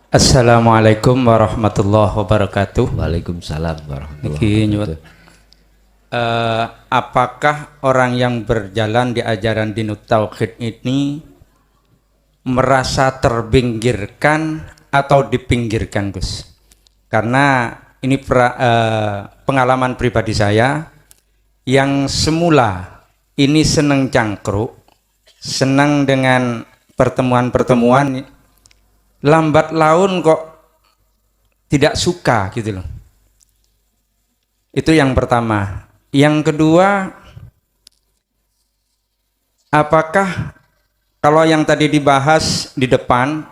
Assalamualaikum warahmatullahi wabarakatuh. Waalaikumsalam warahmatullahi Niki nyuwun. wabarakatuh. Apakah orang yang berjalan di ajaran Dinut Tauhid ini merasa terpinggirkan atau dipinggirkan, Gus? Karena ini pengalaman pribadi saya yang semula ini seneng cangkruk, senang dengan pertemuan-pertemuan, lambat laun kok tidak suka gitu loh. Itu yang pertama. Yang kedua, apakah kalau yang tadi dibahas di depan,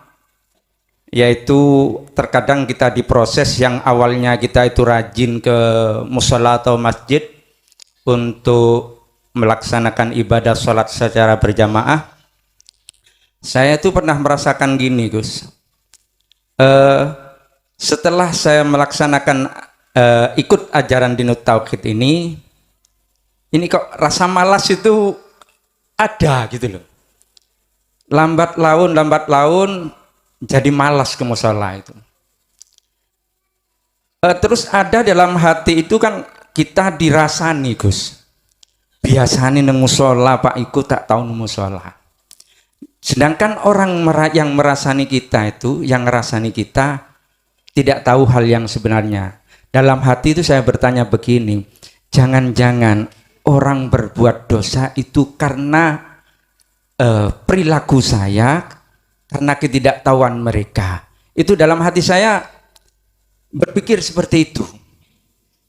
yaitu terkadang kita diproses yang awalnya kita itu rajin ke musola atau masjid untuk melaksanakan ibadah sholat secara berjamaah, saya itu pernah merasakan gini, Gus. Setelah saya melaksanakan ikut ajaran Dinut Tauhid ini kok rasa malas itu ada gitu loh. Lambat laun jadi malas ke musola itu. Terus ada dalam hati itu kan kita dirasani, Gus. Biasanya neng musola Pak ikut tak tahu neng musola. Sedangkan orang yang merasani kita itu, yang ngerasani kita tidak tahu hal yang sebenarnya. Dalam hati itu saya bertanya begini, jangan-jangan orang berbuat dosa itu karena perilaku saya, karena ketidaktahuan mereka. Itu dalam hati saya berpikir seperti itu.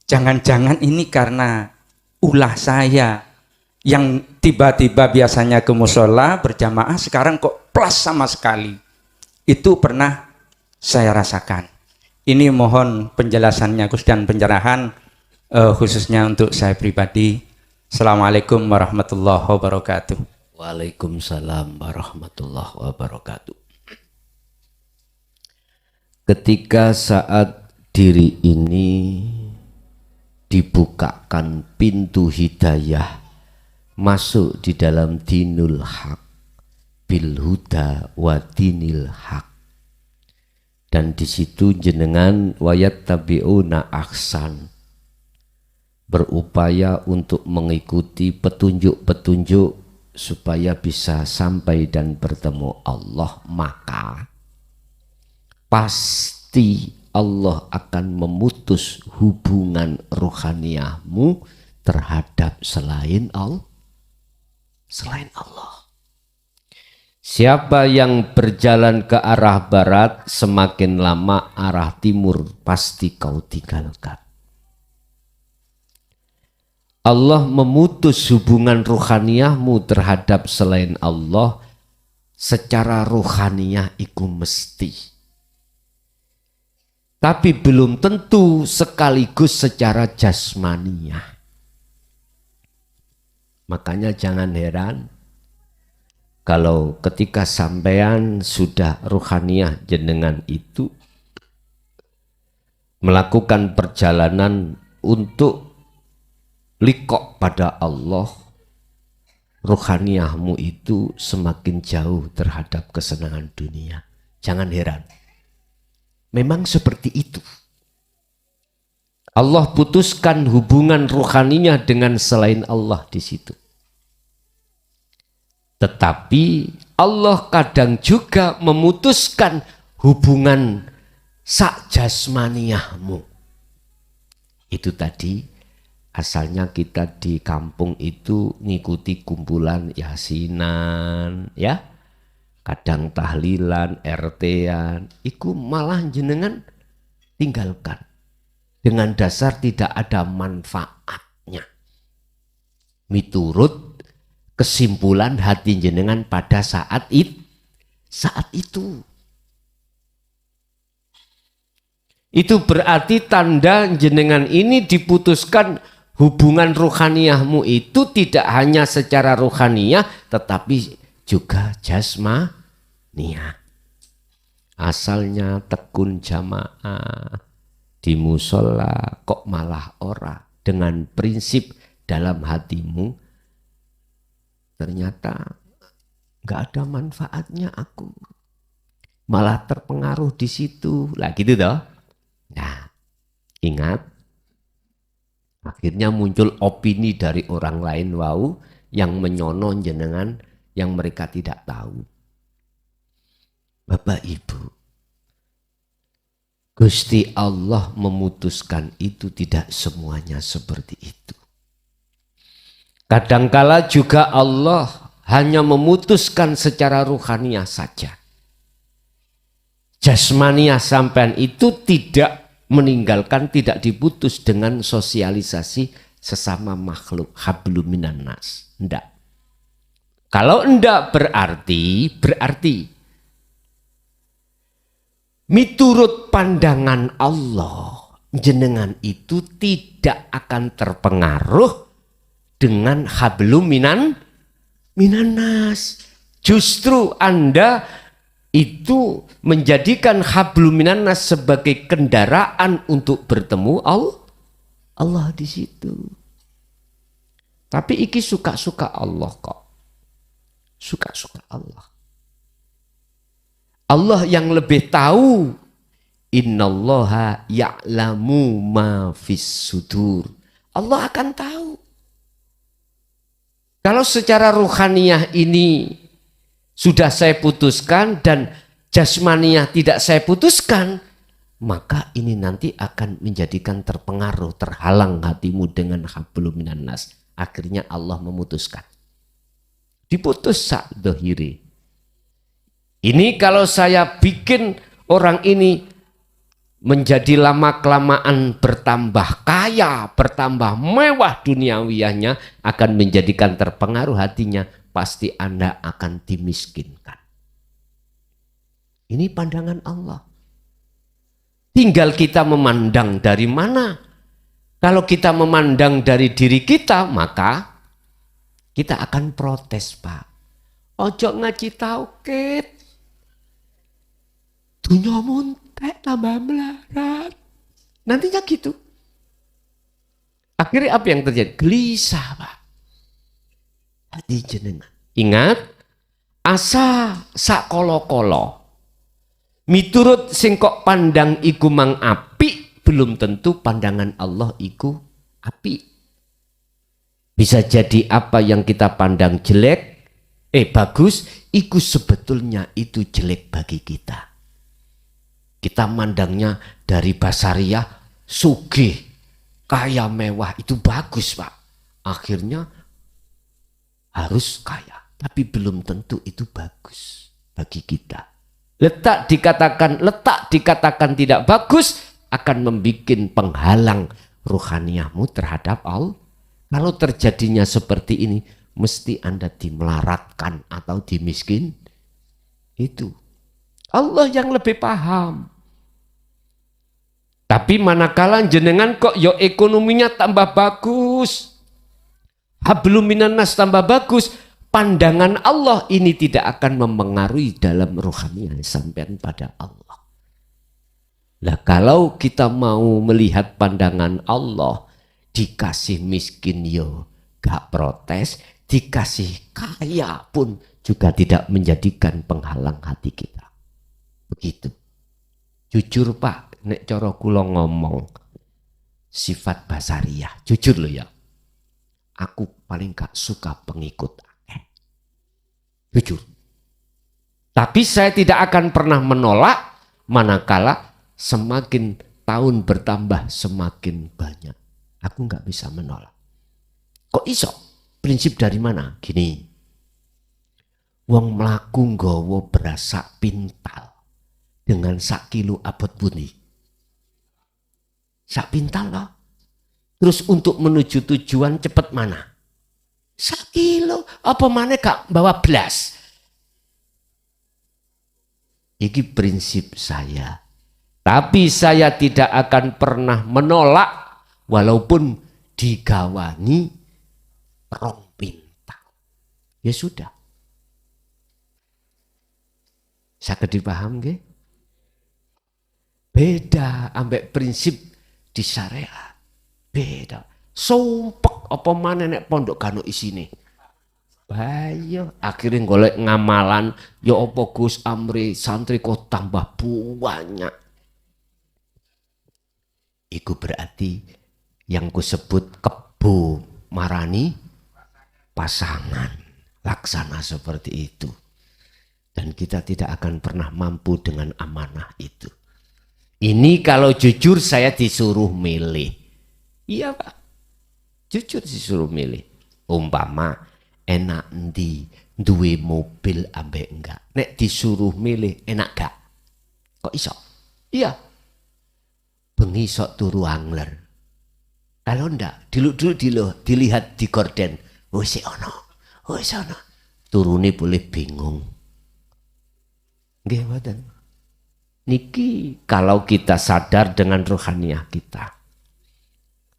Jangan-jangan ini karena ulah saya yang tiba-tiba biasanya ke musola berjamaah sekarang kok plus sama sekali. Itu pernah saya rasakan. Ini mohon penjelasannya Gus dan pencerahan khususnya untuk saya pribadi. Assalamualaikum warahmatullahi wabarakatuh. Waalaikumsalam warahmatullahi wabarakatuh. Ketika saat diri ini dibukakan pintu hidayah masuk di dalam dinul haq bil huda wa dinil haq, dan di situ jenengan wayat tabiuna ahsan, berupaya untuk mengikuti petunjuk-petunjuk supaya bisa sampai dan bertemu Allah, maka pasti Allah akan memutus hubungan ruhaniyahmu terhadap selain Allah. Siapa yang berjalan ke arah barat, semakin lama arah timur pasti kau tinggalkan. Allah memutus hubungan ruhaniyahmu terhadap selain Allah secara ruhaniyah iku mesti. Tapi belum tentu sekaligus secara jasmaniyah. Makanya jangan heran kalau ketika sampean sudah ruhaniyah jenengan itu melakukan perjalanan untuk liqo pada Allah, ruhaniyahmu itu semakin jauh terhadap kesenangan dunia. Jangan heran. Memang seperti itu. Allah putuskan hubungan ruhaninya dengan selain Allah di situ. Tetapi Allah kadang juga memutuskan hubungan sak jasmaniyahmu. Itu tadi asalnya kita di kampung itu ngikuti kumpulan yasinan, ya, kadang tahlilan, RT-an, itu malah jenengan tinggalkan dengan dasar tidak ada manfaatnya. Miturut kesimpulan hati jenengan pada saat itu. Itu berarti tanda jenengan ini diputuskan hubungan ruhaniyahmu itu tidak hanya secara ruhaniyah tetapi juga jasmaniyah. Asalnya tekun jamaah di musola kok malah ora, dengan prinsip dalam hatimu ternyata nggak ada manfaatnya aku. malah terpengaruh di situ. Lah gitu toh. Nah, ingat, akhirnya muncul opini dari orang lain yang menyono jenengan yang mereka tidak tahu. Bapak Ibu, Gusti Allah memutuskan itu tidak semuanya seperti itu. Kadangkala juga Allah hanya memutuskan secara ruhaniah saja. Jasmaniah sampean itu tidak meninggalkan, tidak diputus dengan sosialisasi sesama makhluk hablum minan nas. Enggak. Kalau enggak berarti miturut pandangan Allah, jenengan itu tidak akan terpengaruh dengan hablum minan nas. Justru Anda itu menjadikan hablum minan nas sebagai kendaraan untuk bertemu Allah di situ. Tapi iki suka-suka Allah kok. Suka-suka Allah. Allah yang lebih tahu. Innallaha ya'lamu ma fis sudur. Allah akan tahu. Kalau secara ruhaniyah ini sudah saya putuskan dan jasmaniyah tidak saya putuskan, maka ini nanti akan menjadikan terpengaruh, terhalang hatimu dengan hablum minan nas. Akhirnya Allah memutuskan. Diputus sak dohiri. Ini kalau saya bikin orang ini menjadi lama-kelamaan bertambah kaya, bertambah mewah duniawiyahnya, akan menjadikan terpengaruh hatinya, pasti Anda akan dimiskinkan. Ini pandangan Allah. Tinggal kita memandang dari mana. Kalau kita memandang dari diri kita, maka kita akan protes, Pak. Ojo ngaji tauhid. Dunia muntek tambah melarat. Nantinya gitu. Akhirnya apa yang terjadi? Gelisah, Pak. Hati jenengan. Ingat, asa sak kolo-kolo. Miturut singkok pandang iku mang api, belum tentu pandangan Allah iku api. Bisa jadi apa yang kita pandang jelek, bagus, iku sebetulnya itu jelek bagi kita. Kita mandangnya dari basariah, sugih, kaya mewah, itu bagus, Pak. Akhirnya harus kaya, tapi belum tentu itu bagus bagi kita. Letak dikatakan tidak bagus akan membuat penghalang ruhaniyahmu terhadap Allah. Kalau terjadinya seperti ini, mesti Anda dimelaratkan atau dimiskin. Itu Allah yang lebih paham. Tapi manakala jenengan kok yo ekonominya tambah bagus, hablum minan nas tambah bagus, pandangan Allah ini tidak akan mempengaruhi dalam ruhaniyah sampean pada Allah. Lah kalau kita mau melihat pandangan Allah, dikasih miskin yo gak protes, dikasih kaya pun juga tidak menjadikan penghalang hati kita. Begitu. Jujur Pak, nek cara kula ngomong sifat basariyah, jujur loh ya. Aku paling gak suka pengikut. Jujur. Tapi saya tidak akan pernah menolak manakala semakin tahun bertambah semakin banyak. Aku nggak bisa menolak. Kok iso? Prinsip dari mana? Gini. Wong mlaku nggawa beras sak pintal dengan sak kilo abot buni. Sak pintal loh. Terus untuk menuju tujuan cepat mana? Sak kilo. Apa mana gak bawa belas? Ini prinsip saya. Tapi saya tidak akan pernah menolak walaupun digawani rong pintal. Ya sudah. Saged dipaham nggih? Beda ambek prinsip di syariat. Beda. Sumpek apa maneh nek pondok kano isine. Bayo akhirnya golek ngamalan ya apa Gus Amri santri kok tambah banyak. Iku berarti yang ku sebut kebo marani pasangan. Laksana seperti itu. Dan kita tidak akan pernah mampu dengan amanah itu. Ini kalau jujur saya disuruh milih. Iya Pak. Jujur disuruh milih. Umpama enak ndi duwe mobil ambek enggak. Nek disuruh milih enak gak? Kok iso? Iya. Bengi sok turu angler. Kalau ndak, dulu dilihat di gorden. Wis ono. Wis ono. Turune boleh bingung. Nggih mboten. Niki kalau kita sadar dengan rohaniah kita.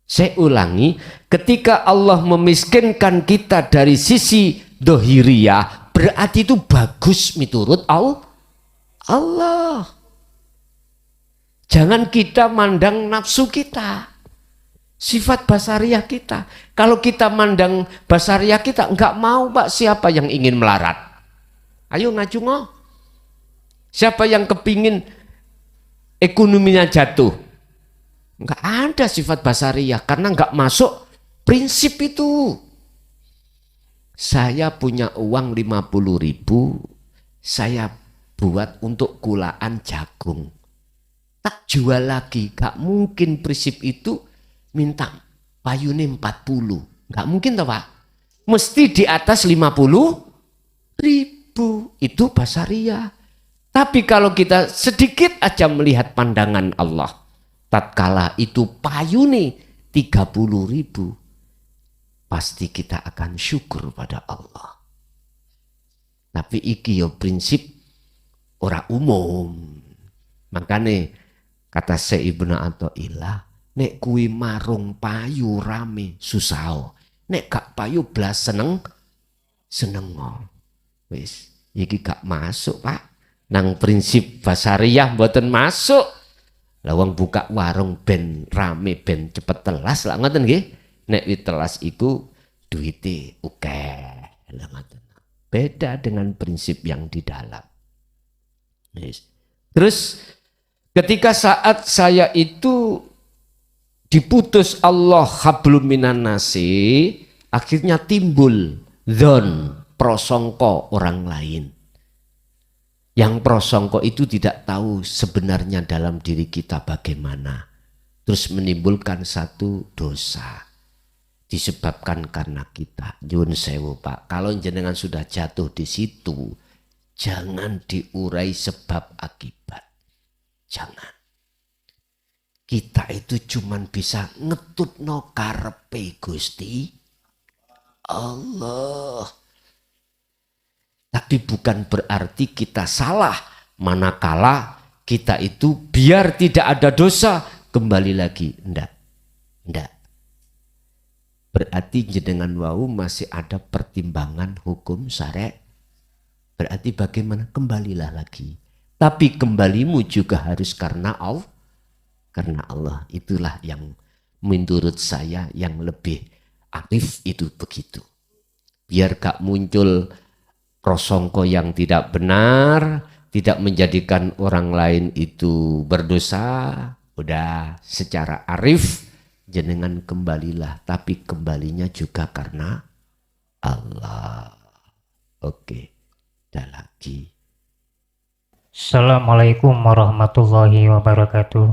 Saya ulangi, ketika Allah memiskinkan kita dari sisi dohiriyah, berarti itu bagus miturut Allah. Jangan kita mandang nafsu kita, sifat basariah kita. Kalau kita mandang basariah kita, enggak mau Pak, siapa yang ingin melarat? Ayo ngaju ngo. Siapa yang kepingin ekonominya jatuh? Enggak ada sifat basariah karena enggak masuk prinsip itu. Saya punya uang 50.000, saya buat untuk kulaan jagung. Tak jual lagi, enggak mungkin prinsip itu minta payune 40. Enggak mungkin toh Pak. Mesti di atas 50.000. Itu basariah. Tapi kalau kita sedikit aja melihat pandangan Allah, tatkala itu payune 30.000, pasti kita akan syukur pada Allah. Tapi iki yo prinsip ora umum. Makanya kata Syekh Ibnu Athaillah, nek kuwi marung payu rame susah. Nek gak payu blas seneng. Wis, iki gak masuk Pak. Nang prinsip basariah mboten masuk. Lawang buka warung ben rame ben cepet telas lah ngoten nggih. Nek wis telas iku duwite akeh. Lah ngoten. Beda dengan prinsip yang di dalam. Terus ketika saat saya itu diputus Allah hablum minan nasi, akhirnya timbul dzon, prasangka orang lain. Yang prasangka itu tidak tahu sebenarnya dalam diri kita bagaimana. Terus menimbulkan satu dosa. Disebabkan karena kita. Nyuwun sewu Pak, kalau jenengan sudah jatuh di situ, jangan diurai sebab akibat. Jangan. Kita itu cuman bisa ngetutno karepe Gusti Allah. Tapi bukan berarti kita salah, manakala kita itu biar tidak ada dosa kembali lagi. Enggak. Berarti jenengan wau masih ada pertimbangan hukum syariat. Berarti bagaimana? Kembalilah lagi. Tapi kembalimu juga harus karena Allah. Karena Allah, itulah yang menurut saya yang lebih aktif itu begitu. Biar gak muncul prasangka yang tidak benar, tidak menjadikan orang lain itu berdosa. Udah secara arif jenengan kembalilah, tapi kembalinya juga karena Allah. Oke, ada lagi. Assalamualaikum warahmatullahi wabarakatuh.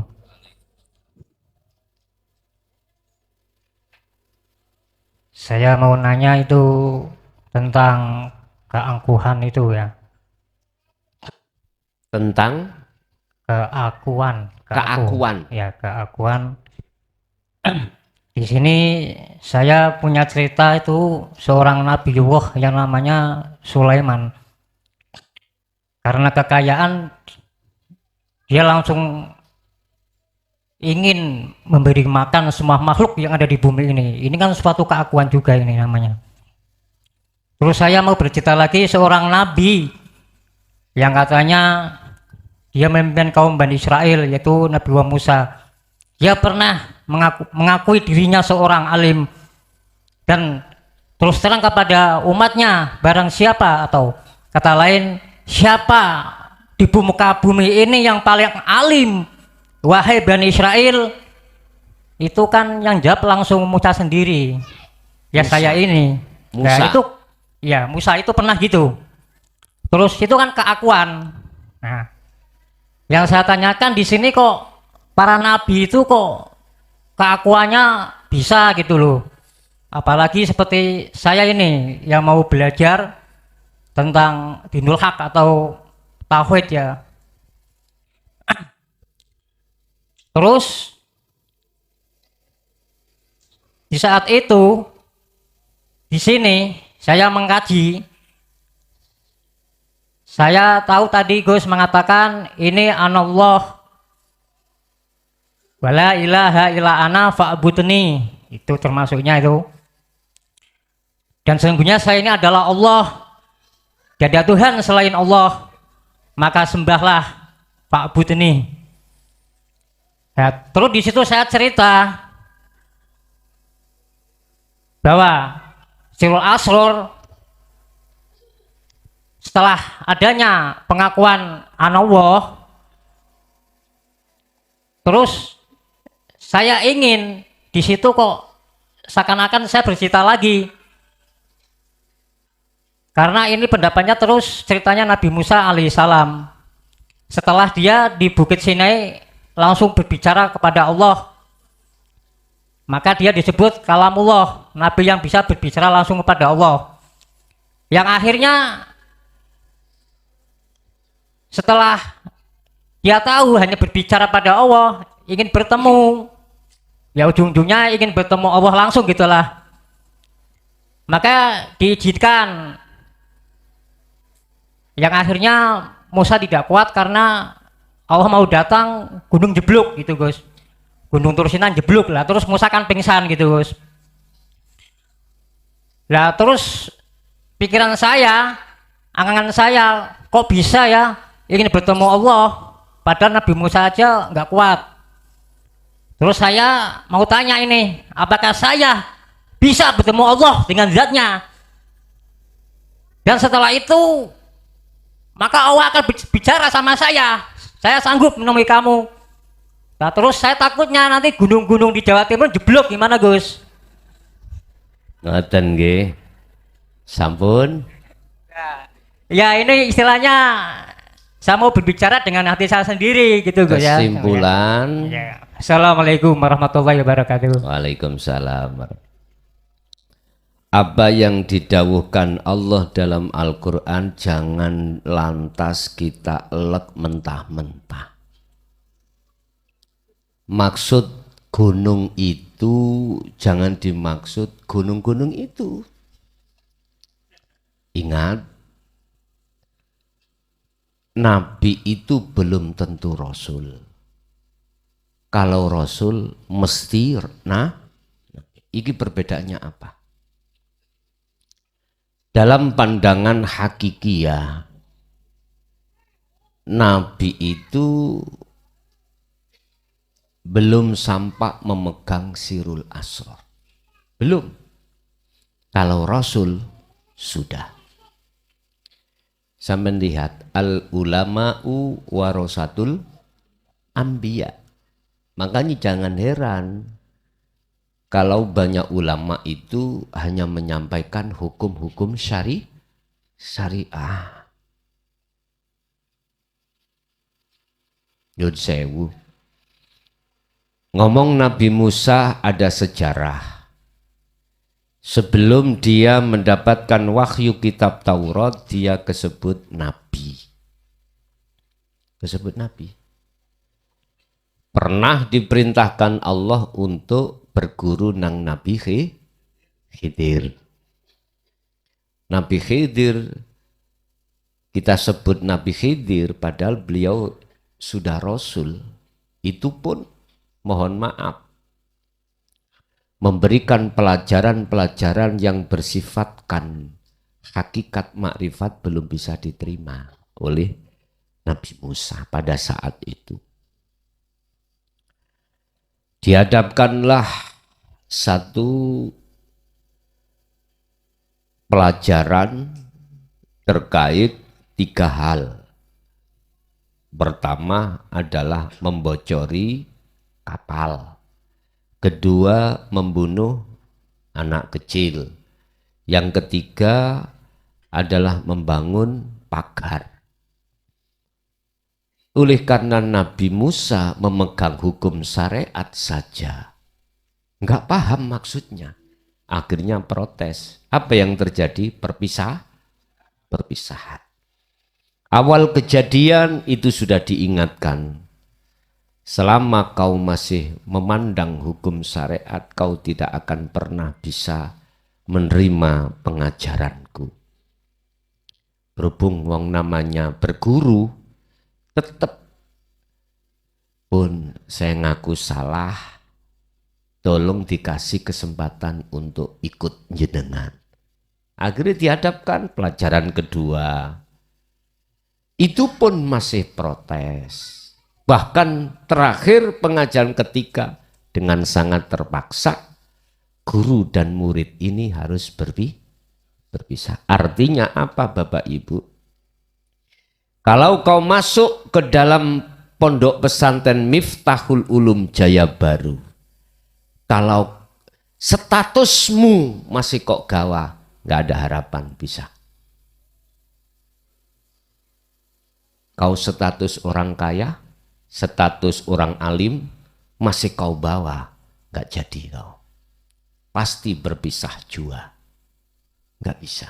Saya mau nanya itu tentang keangkuhan itu ya. Tentang Keakuan. Ya, keakuan. Di sini saya punya cerita itu seorang Nabiullah yang namanya Sulaiman. Karena kekayaan dia langsung ingin memberi makan semua makhluk yang ada di bumi ini. Ini kan suatu keakuan juga ini namanya. Terus saya mau bercerita lagi seorang nabi yang katanya dia memimpin kaum Bani Israel, yaitu Nabi Musa. Dia pernah mengakui dirinya seorang alim dan terus terang kepada umatnya, barang siapa, atau kata lain, siapa di muka bumi ini yang paling alim, wahai Bani Israel, itu kan yang jawab langsung Musa sendiri. Ya Musa. saya ini. Musa. Nah, itu ya Musa itu pernah gitu. Terus itu kan keakuan. Nah, yang saya tanyakan di sini kok para nabi itu kok keakuannya bisa gitu loh. Apalagi seperti saya ini yang mau belajar tentang dinul haq atau tauhid ya. Terus di saat itu di sini saya mengkaji, saya tahu tadi Gus mengatakan ini anallah wala ilaha illa ana fa'budni, itu termasuknya itu. Dan sesungguhnya saya ini adalah Allah, tidak ada Tuhan selain Allah, maka sembahlah fa'budni. Ya, terus di situ saya cerita bahwa Sirul Asror setelah adanya pengakuan Allah, terus saya ingin di situ kok seakan-akan saya bercerita lagi, karena ini pendapatnya terus ceritanya Nabi Musa alaihissalam setelah dia di Bukit Sinai langsung berbicara kepada Allah, maka dia disebut kalamullah, nabi yang bisa berbicara langsung kepada Allah, yang akhirnya setelah dia tahu hanya berbicara pada Allah, ingin bertemu, ya ujung-ujungnya ingin bertemu Allah langsung gitulah, maka diizinkan, yang akhirnya Musa tidak kuat karena Allah mau datang gunung jeblok gitu Gus, gunung Tursinan jeblok lah, terus Musa kan pingsan gitu Gus. Lah terus pikiran saya, angan saya, kok bisa ya ingin bertemu Allah padahal Nabi Musa aja nggak kuat. Terus saya mau tanya ini, apakah saya bisa bertemu Allah dengan zatnya, dan setelah itu maka Allah akan bicara sama saya sanggup menemui kamu. Nah terus saya takutnya nanti gunung-gunung di Jawa Timur jeblok, gimana Gus? Ngoten nggih. Sampun. Ya ini istilahnya saya mau berbicara dengan hati saya sendiri gitu Gus ya. Kesimpulan. Ya. Assalamualaikum warahmatullahi wabarakatuh. Waalaikumsalam. Apa yang didawuhkan Allah dalam Al-Quran jangan lantas kita elek mentah-mentah. Maksud gunung itu jangan dimaksud gunung-gunung itu. Ingat, Nabi itu belum tentu Rasul. Kalau Rasul mesti ini perbedaannya apa? Dalam pandangan hakikiyah, Nabi itu belum sampai memegang sirul asrar. Belum. Kalau Rasul sudah. Sampai lihat al ulama'u warasatul anbiya. Makanya jangan heran kalau banyak ulama itu hanya menyampaikan hukum-hukum syariah. Yud sewu. Ngomong Nabi Musa ada sejarah. Sebelum dia mendapatkan wahyu kitab Taurat, dia kesebut Nabi. Kesebut Nabi. Pernah diperintahkan Allah untuk berguru nang Nabi Khidir. Nabi Khidir, kita sebut Nabi Khidir padahal beliau sudah Rasul. Itu pun mohon maaf, memberikan pelajaran-pelajaran yang bersifatkan hakikat makrifat belum bisa diterima oleh Nabi Musa pada saat itu. Dihadapkanlah satu pelajaran terkait 3 hal. Pertama adalah membocori kapal. Kedua, membunuh anak kecil. Yang ketiga adalah membangun pagar. Oleh karena Nabi Musa memegang hukum syariat saja, nggak paham maksudnya. Akhirnya protes. Apa yang terjadi? Perpisahan. Awal kejadian itu sudah diingatkan. Selama kau masih memandang hukum syariat, kau tidak akan pernah bisa menerima pengajaranku. Berhubung wong namanya berguru, tetap pun saya ngaku salah, tolong dikasih kesempatan untuk ikut jenengan. Akhirnya dihadapkan pelajaran kedua. Itu pun masih protes. Bahkan terakhir pengajaran ketiga dengan sangat terpaksa guru dan murid ini harus berpisah. Artinya apa Bapak Ibu? Kalau kau masuk ke dalam pondok pesantren Miftahul Ulum Jaya Baru, kalau statusmu masih kok gawah, nggak ada harapan bisa. Kau status orang kaya, status orang alim, masih kau bawa, nggak jadi kau. Pasti berpisah jua, nggak bisa.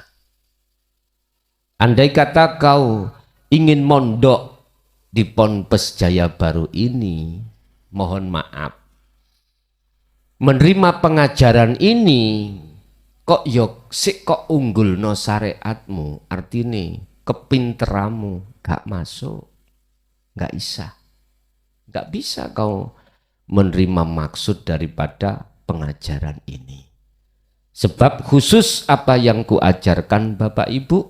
Andai kata kau ingin mondok di Ponpes Jaya Baru ini, mohon maaf, menerima pengajaran ini kok kok unggul no syariatmu, artinya kepinteramu gak masuk, gak bisa kau menerima maksud daripada pengajaran ini. Sebab khusus apa yang kuajarkan Bapak Ibu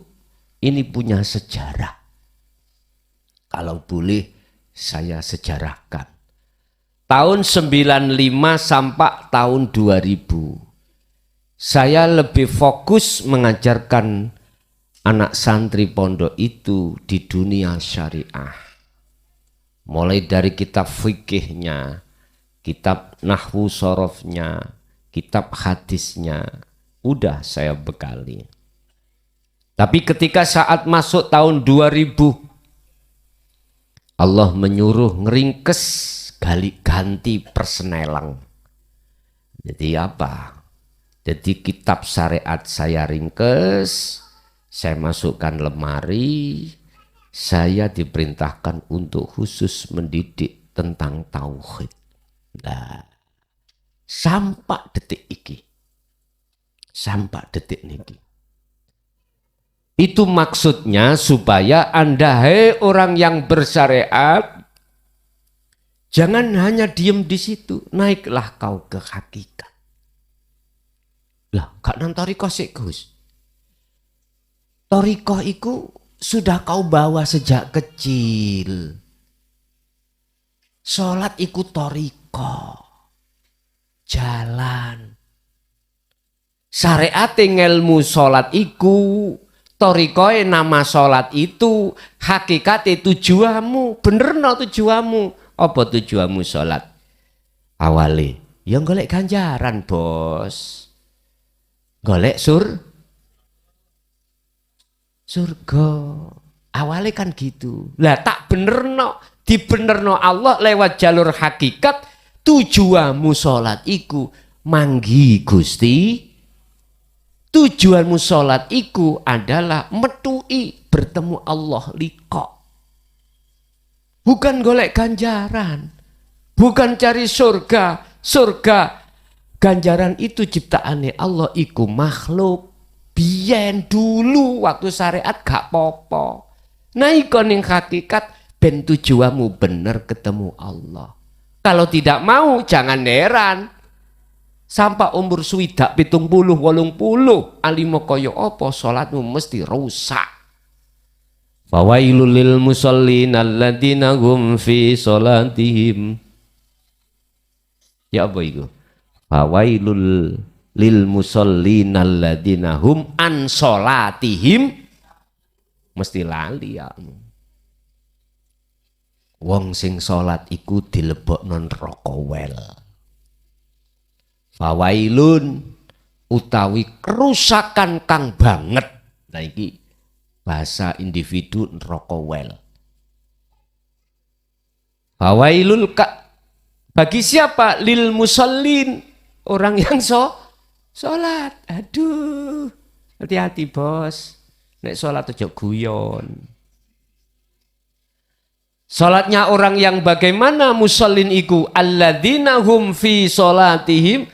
ini punya sejarah. Kalau boleh saya sejarahkan. Tahun 95 sampai tahun 2000. Saya lebih fokus mengajarkan anak santri pondok itu di dunia syariah. Mulai dari kitab fikihnya, kitab nahwu sorofnya, kitab hadisnya, udah saya bekali. Tapi ketika saat masuk tahun 2000, Allah menyuruh ngeringkes ganti persenelang. Jadi apa? Jadi kitab syariat saya ringkes, saya masukkan lemari, saya diperintahkan untuk khusus mendidik tentang tauhid. Nah, sampai detik iki. Sampai detik niki. Itu maksudnya supaya Anda, hei orang yang bersyariat, jangan hanya diem di situ, naiklah kau ke hakikat. Lah, gak nang torikoh sik Gus. Torikoh itu sudah kau bawa sejak kecil. Sholat itu torikoh, jalan. Syariat ngelmu sholat iku, torikoh nama sholat itu, hakikatnya tujuanmu, bener no tujuanmu. Apa tujuanmu sholat? Awali, yang golek ganjaran bos. Golek surga. Awalnya kan gitu. Lah tak benerno, dibenerno Allah lewat jalur hakikat. Tujuanmu sholat iku manggi Gusti. Tujuanmu sholat iku adalah metui bertemu Allah liqa. Bukan golek ganjaran, bukan cari surga. Surga ganjaran itu ciptaannya Allah iku makhluk. Biyen dulu waktu syariat gak popo. Nah ikon yang hakikat ben tujuanmu bener ketemu Allah. Kalau tidak mau jangan heran. Sampai umur swidak 70 80 alimo kaya apa salatmu mesti rusak. Fawailul lil musallin alladzina hum fi salatihim. Ya apa itu? Fawailul lil musallin alladzina hum an sholatihim mesti lali ya. Wong sing salat iku dilebokno neraka wel. Fawailun utawi kerusakan kang banget. Nah iki bahasa individu neraka wel. Fawailul bagi siapa? Lil musallin, orang yang sholat. Aduh, hati-hati bos. Nek sholat aja guyon. Sholatnya orang yang bagaimana musallin iku? Alladzina hum fi sholatihim,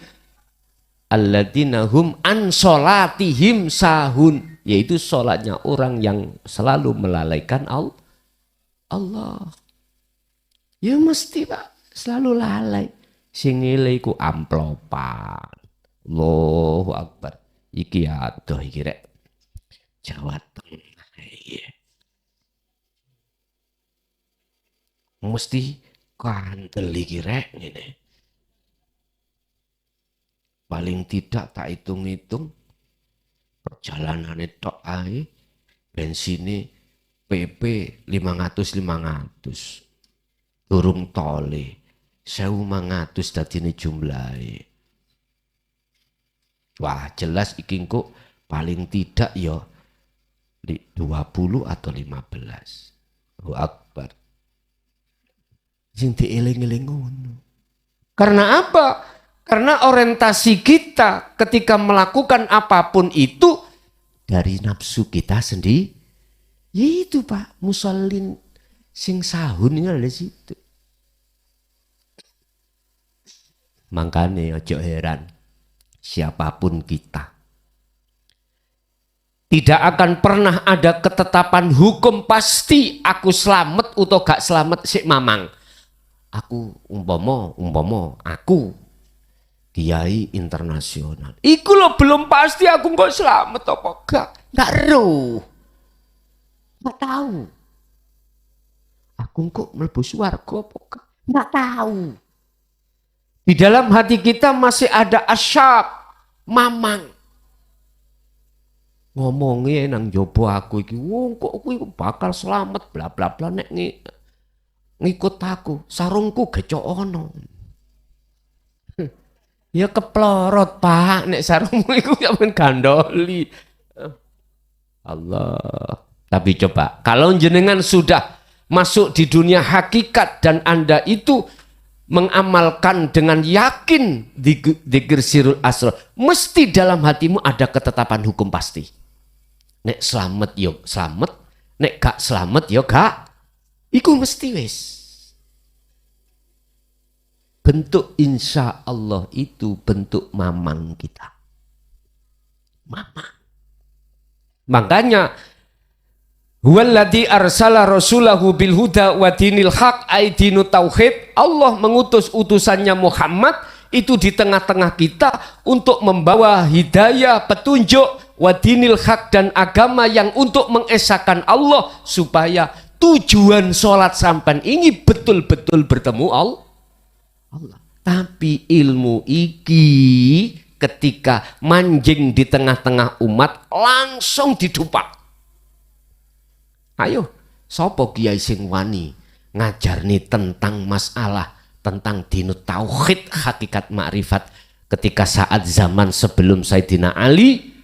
alladzina hum an sholatihim sahun. Yaitu sholatnya orang yang selalu melalaikan Allah. Ya mesti Pak, selalu lalai. Sing ngile iku amplopan. Allahu Akbar. Iki adoh iki rek. Jawa Tengah. Iya. Mesti kandel iki rek ngene. Paling tidak tak hitung-hitung perjalanane tok ae bensine PP 500. Durung tole 1.500 dadine jumlahe. Wah, jelas iki kok paling tidak ya 20 atau 15. Allahu Akbar. Sing dieling-eling ngono. Karena apa? Karena orientasi kita ketika melakukan apapun itu dari nafsu kita sendiri. Ya itu Pak, musallin sing sahun ini ada di situ. Makanya ojo heran siapapun kita tidak akan pernah ada ketetapan hukum pasti aku selamat atau gak selamat sik mamang. Aku umpama aku kiai internasional. Iku lo belum pasti aku kok selamat apa gak? Gak roh. Gak tahu. Aku kok mlebu swarga apa gak? Gak tahu. Di dalam hati kita masih ada asyak, mamang. Ngomongnya nang jopo aku iki, wong kok aku bakal selamat bla bla bla nek ngikut aku, sarungku gecok ono. Ya keplorot Pak, nek sarungmu iku sampean gandoli. Allah. Tapi coba, kalau jenengan sudah masuk di dunia hakikat dan Anda itu mengamalkan dengan yakin dzikir sirul asrar, mesti dalam hatimu ada ketetapan hukum pasti. Nek selamat yo selamat, nek gak selamat yo gak. Iku mesti wis. Bentuk insya Allah itu bentuk mamang kita. Mamang. Makanya huwallazi arsala rasulahu bil huda wa dinil haq ay dinu tauhid. Allah mengutus utusannya Muhammad itu di tengah-tengah kita untuk membawa hidayah, petunjuk, wa dinil haq dan agama yang untuk mengesahkan Allah supaya tujuan sholat sampan ini betul-betul bertemu Allah. Tapi ilmu iki ketika manjing di tengah-tengah umat langsung didupak. Ayo, sopo kiai sing wani ngajarni tentang masalah tentang dinut tauhid hakikat makrifat ketika saat zaman sebelum Sayyidina Ali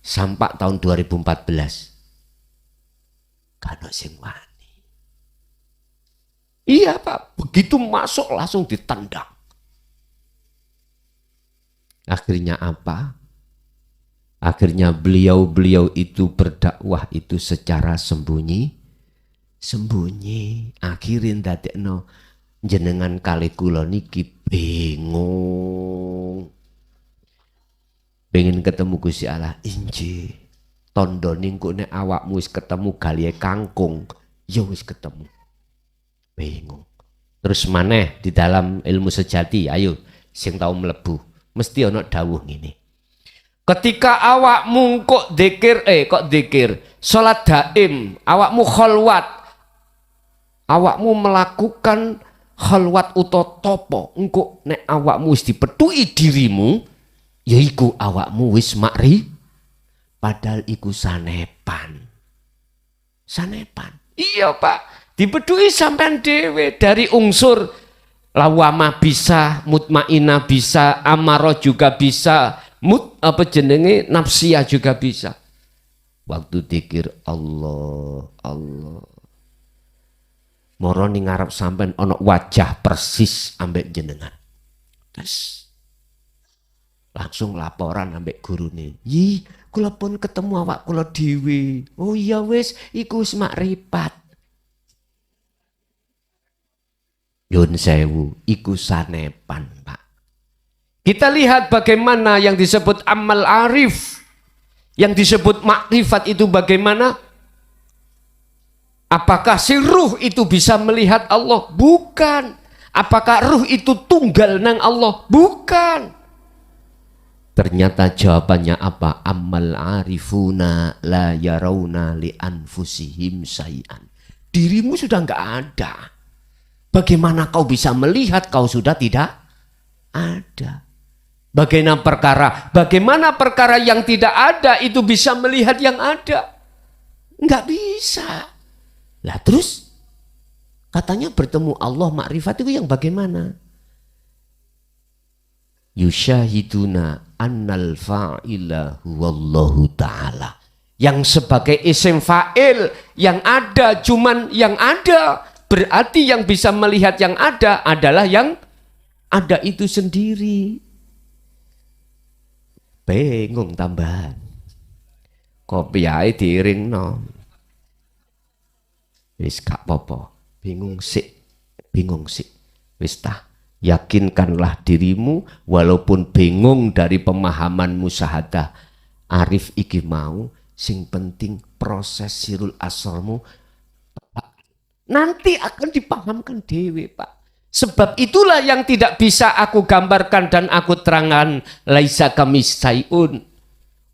sampai tahun 2014. Kano sing wani. Iya Pak, begitu masuk langsung ditendang. Akhirnya apa? Akhirnya beliau itu berdakwah itu secara sembunyi. Akhirin dadekno jenengan kali kula niki bingung. Pengen ketemu Gusti Allah, inji. Tondo ningku nek awakmu wis ketemu galihe kangkung, ya wis ketemu. Bingung. Terus maneh di dalam ilmu sejati, ayo sing tau mlebu, mesti ana dawuh ngene. Ketika awakmu kok dzikir, salat daim, awakmu kholwat, awakmu melakukan kholwat utawa topo, engko nek awakmu wis dipethuki dirimu, yaiku awakmu wis makri, padahal iku sanepan. Sanepan. Iya Pak, dibedui sampean dhewe dari unsur lawamah bisa, mutmainah bisa, amarah juga bisa, nafsiyah juga bisa. Waktu dikir Allah, Allah. Moro ning ngarep sampean ana wajah persis ambek jenengan. Terus langsung laporan ambek gurune. Yi, kula pun ketemu awak kula dhewe. Oh iya wis, iku wis makripat. Yun sewu, iku sanepan, Pak. Kita lihat bagaimana yang disebut amal arif, yang disebut makrifat itu bagaimana? Apakah si ruh itu bisa melihat Allah? Bukan. Apakah ruh itu tunggal nang Allah? Bukan. Ternyata jawabannya apa? Amal arifuna la yarawna li anfusihim sayan. Dirimu sudah enggak ada. Bagaimana kau bisa melihat kau sudah tidak ada? Bagaimana perkara yang tidak ada itu bisa melihat yang ada? Enggak bisa. Lah terus katanya bertemu Allah makrifat itu yang bagaimana? Yusyahiduna annal fa'ila huwallahu ta'ala. Yang sebagai isim fa'il yang ada cuman yang ada. Berarti yang bisa melihat yang ada adalah yang ada itu sendiri. Bingung tambahan. Kopi ae diiringno. Wis gak apa-apa. Bingung sik. Wis tah. Yakinkanlah dirimu walaupun bingung dari pemahaman musyahadah. Arif iki mau sing penting proses sirul asrarmu nanti akan dipahamkan dewe Pak. Sebab itulah yang tidak bisa aku gambarkan dan aku terangkan. Laisa kami sayun.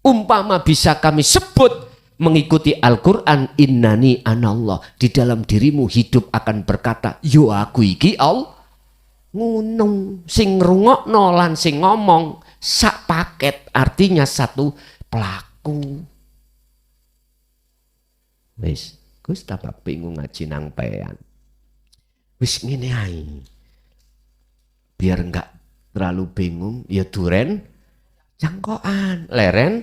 Umpama bisa kami sebut mengikuti Al-Quran. Innani anallah. Di dalam dirimu hidup akan berkata. Yo aku iki Allah. Ngunung. Sing rungokno lan sing ngomong. Sak paket. Artinya satu pelaku. Wis. Gus tambah bingung ngaji nang pean. Wis ngene ae. Biar enggak terlalu bingung, ya duren jangkoan, leren.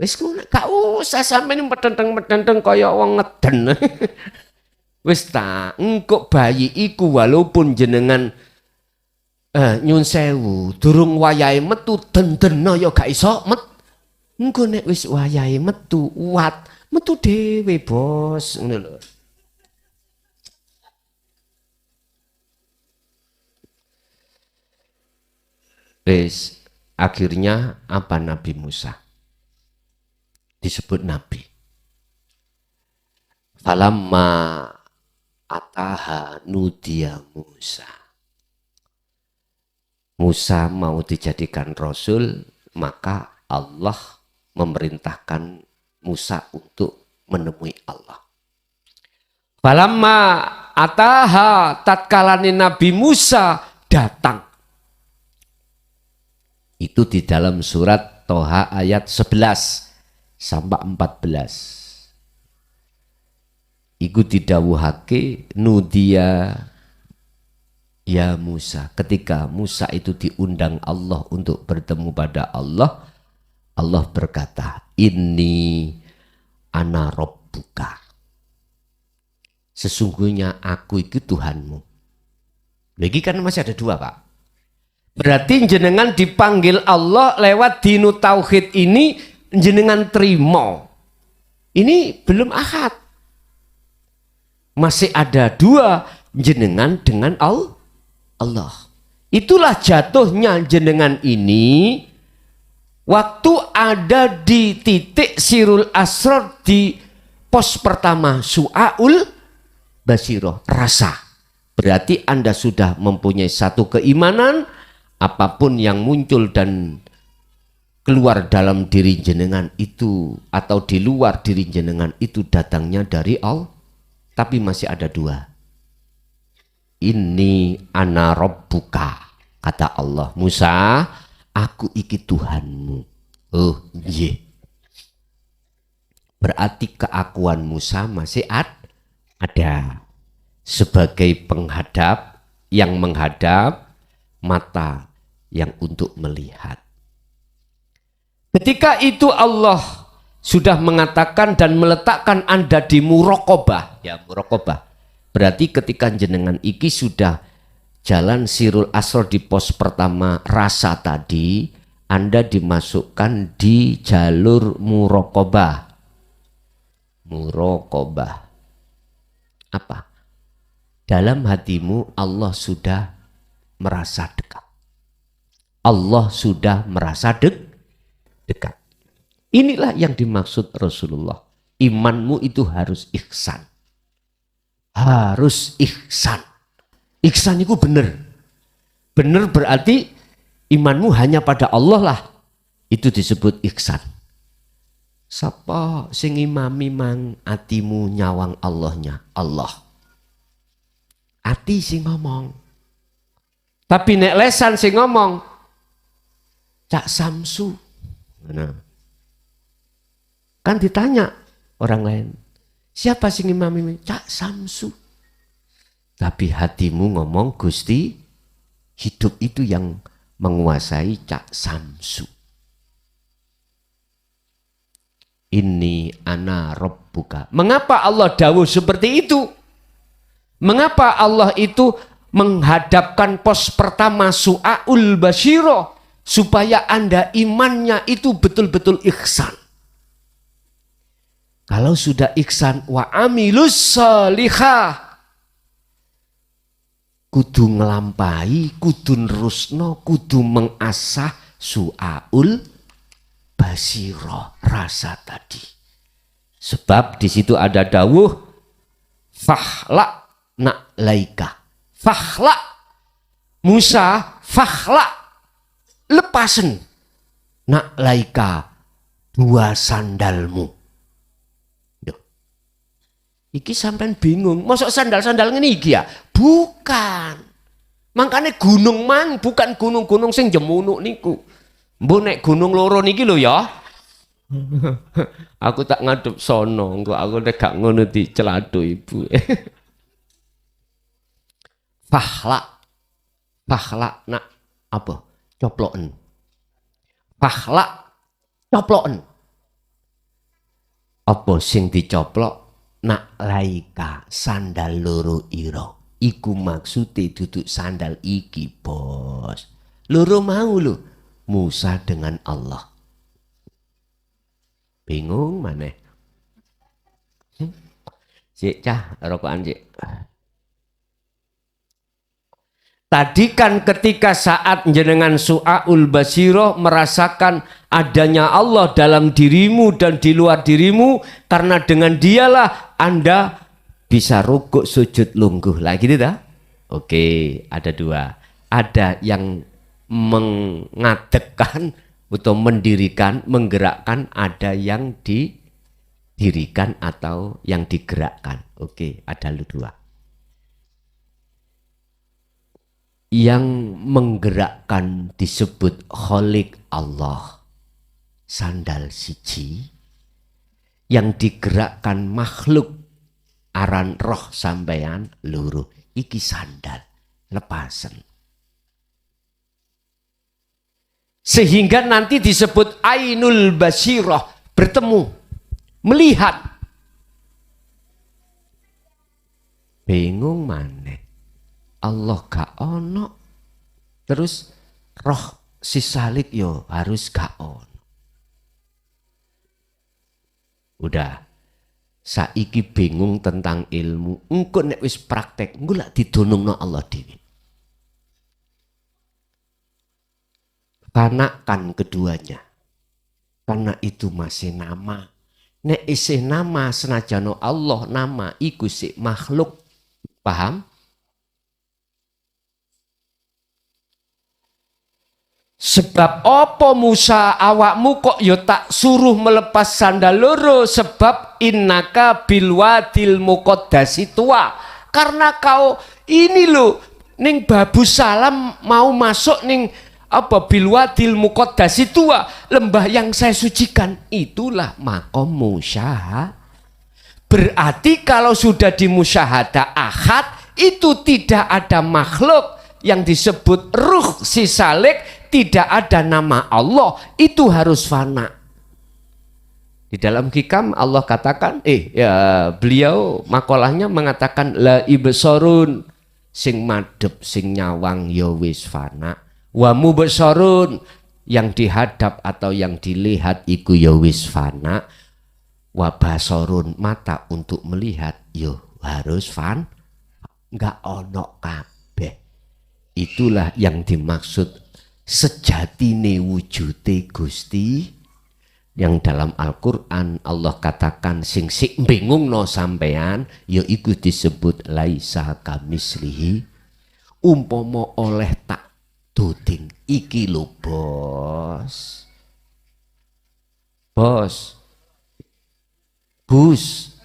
Wis gak usah sampeyan metenteng-metenteng kaya wong ngeden. Wis ta, engko bayi iku walaupun jenengan nyun sewu, durung wayahe metu dendena ya gak iso met. Engko nek wis wayahe metu metu dewe bos, ngono lho. Wis akhirnya apa Nabi Musa? Disebut Nabi. Falamma ataha nudiya Musa. Musa mau dijadikan Rasul, maka Allah memerintahkan Musa untuk menemui Allah. Falamma ataha tatkalane Nabi Musa datang. Itu di dalam surat Toha ayat 11 sampai 14. Iku didawuhake nudia ya Musa. Ketika Musa itu diundang Allah untuk bertemu pada Allah, Allah berkata, Inni ana rabbuka. Sesungguhnya aku itu Tuhanmu. Lagi kan masih ada dua Pak. Berarti jenengan dipanggil Allah lewat dinu tauhid ini jenengan terima. Ini belum ahad. Masih ada dua jenengan dengan Allah. Itulah jatuhnya jenengan ini waktu ada di titik sirul asrar di pos pertama su'aul basiroh, rasa. Berarti Anda sudah mempunyai satu keimanan, apapun yang muncul dan keluar dalam diri jenengan itu atau di luar diri jenengan itu datangnya dari Allah. Tapi masih ada dua. Ini ana rabbuka, kata Allah. Musa, aku iki Tuhanmu. Oh iya. Berarti keakuanmu sama masih ada. Sebagai penghadap yang menghadap, mata yang untuk melihat. Ketika itu Allah sudah mengatakan dan meletakkan Anda di muraqabah. Ya, muraqabah. Berarti ketika jenengan iki sudah jalan sirul asr di pos pertama rasa tadi, Anda dimasukkan di jalur muraqabah. Muraqabah. Apa? Dalam hatimu Allah sudah merasa dekat. Allah sudah merasa dekat. Inilah yang dimaksud Rasulullah. Imanmu itu harus ihsan. Harus ihsan. Ihsan itu benar. Benar berarti imanmu hanya pada Allah lah. Itu disebut ihsan. Sapa sing imami mang atimu nyawang Allahnya? Allah. Ati sing ngomong. Tapi nek lesan sing ngomong Cak Samsu. Nah. Kan ditanya orang lain. Siapa sing imam ini? Cak Samsu. Tapi hatimu ngomong Gusti, hidup itu yang menguasai Cak Samsu. Inni ana rabbuka. Mengapa Allah dawuh seperti itu? Mengapa Allah itu menghadapkan pos pertama su'aul basyirah supaya Anda imannya itu betul-betul ihsan. Kalau sudah ihsan wa amilus salihah, kudu ngelampahi, kudu nerusno, kudu mengasah su'aul basyirah, rasa tadi. Sebab di situ ada dawuh fahla nak laika. Fakhla Musa, fakhla lepasen nak laika dua sandalmu. Duh. Iki sampean bingung, masuk sandal-sandal ngene iki ya? Bukan. Makanya gunung man bukan gunung-gunung sing jemunuk niku. Mbok nek gunung loro niki lho ya. Aku tak ngadep sono, engko aku nek gak ngono diceladu ibu. Fakhla nak apa? Coploken. Fakhla coploken. Apa sing dicoplok? Nak laika sandal loro ira. Iku maksude duduk sandal iki, Bos. Loro mau lho, Musa dengan Allah. Bingung maneh. Cik cah rokokan cik. Tadi kan ketika saat jenengan su'aul basyirah merasakan adanya Allah dalam dirimu dan di luar dirimu, karena dengan dialah Anda bisa rukuk sujud lungguh lagi gitu. Oke, ada dua. Ada yang mengadekkan atau mendirikan, menggerakkan, ada yang didirikan atau yang digerakkan. Oke, ada dua. Yang menggerakkan disebut Khalik Allah, sandal siji. Yang digerakkan makhluk aran roh sampeyan loro, iki sandal lepasen. Sehingga nanti disebut ainul basyirah, bertemu, melihat. Bingung maneh. Allah gak ono, terus roh si salib yo harus gak ono. Udah, saiki bingung tentang ilmu, engko nek wis praktek engko lak didonongno Allah dhewe. Kanakan keduanya, karena itu masih nama. Nek isih nama senajano Allah nama iku sik makhluk, paham? Sebab apa Musa awakmu kok yo tak suruh melepas sandal loro, sebab innaka bilwadil muqaddasi tua. Karena kau ini lo ning Babu Salam mau masuk ning apa bilwadil muqaddasi tua, lembah yang saya sucikan, itulah maqam musyahadah. Berarti kalau sudah di musyahadah ahad, itu tidak ada makhluk yang disebut ruh si salik, tidak ada nama Allah, itu harus fana. Di dalam hikam Allah katakan, beliau makolahnya mengatakan la ibsorun, sing madhep sing nyawang ya wis fana, wa mubsorun, yang dihadap atau yang dilihat iku ya wis fana, wa basorun, mata untuk melihat yo harus fan, enggak ono kabeh. Itulah yang dimaksud sejatine wujude Gusti, yang dalam Al-Qur'an Allah katakan sing bingungno sampean ya iku disebut laisa kamislihi, umpama oleh tak duding iki lho bos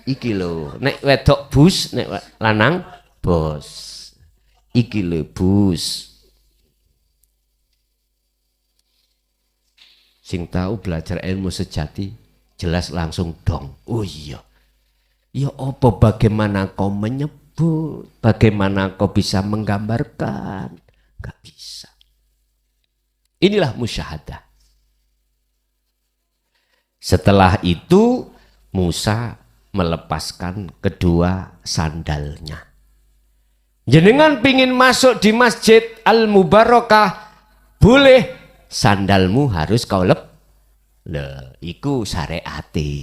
iki lho, nek wedok bus, nek lanang bos, iki lho bus. Sing tahu belajar ilmu sejati jelas langsung dong. Oh iya, ya apa, bagaimana kau menyebut, bagaimana kau bisa menggambarkan, gak bisa. Inilah musyahadah. Setelah itu Musa melepaskan kedua sandalnya. Jenengan pingin masuk di Masjid Al-Mubarakah, boleh, sandalmu harus kau iku syariate.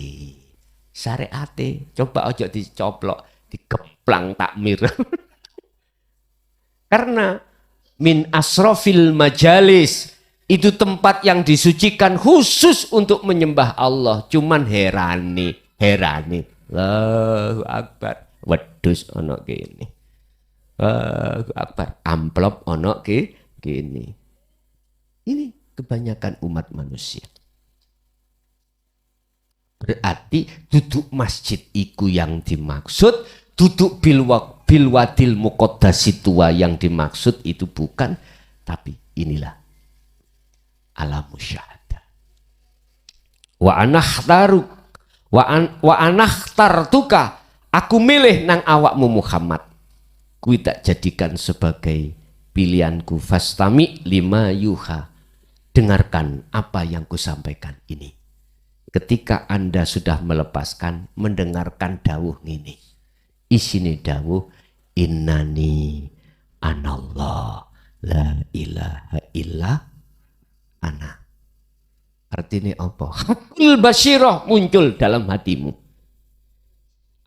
Coba ojo dicoplok, dikeplang takmir. Karena min asrofil majalis, itu tempat yang disucikan khusus untuk menyembah Allah. Cuman herani. Allahu Akbar. Wedhus ono kene. Allahu Akbar. Amplop ono kene. Ini kebanyakan umat manusia. Berarti duduk masjid iku yang dimaksud, duduk bilwadil muqaddasi tua yang dimaksud itu bukan, tapi inilah alam musyahadah. Wa anakhtartuka, aku milih nang awakmu Muhammad, ku tak jadikan sebagai pilihanku, fastami lima yuha, dengarkan apa yang ku sampaikan ini. Ketika Anda sudah melepaskan, mendengarkan dawuh ini, isine dawuh innani anallah la ilaha illa ana. Artinya apa? Hakul basyirah muncul dalam hatimu.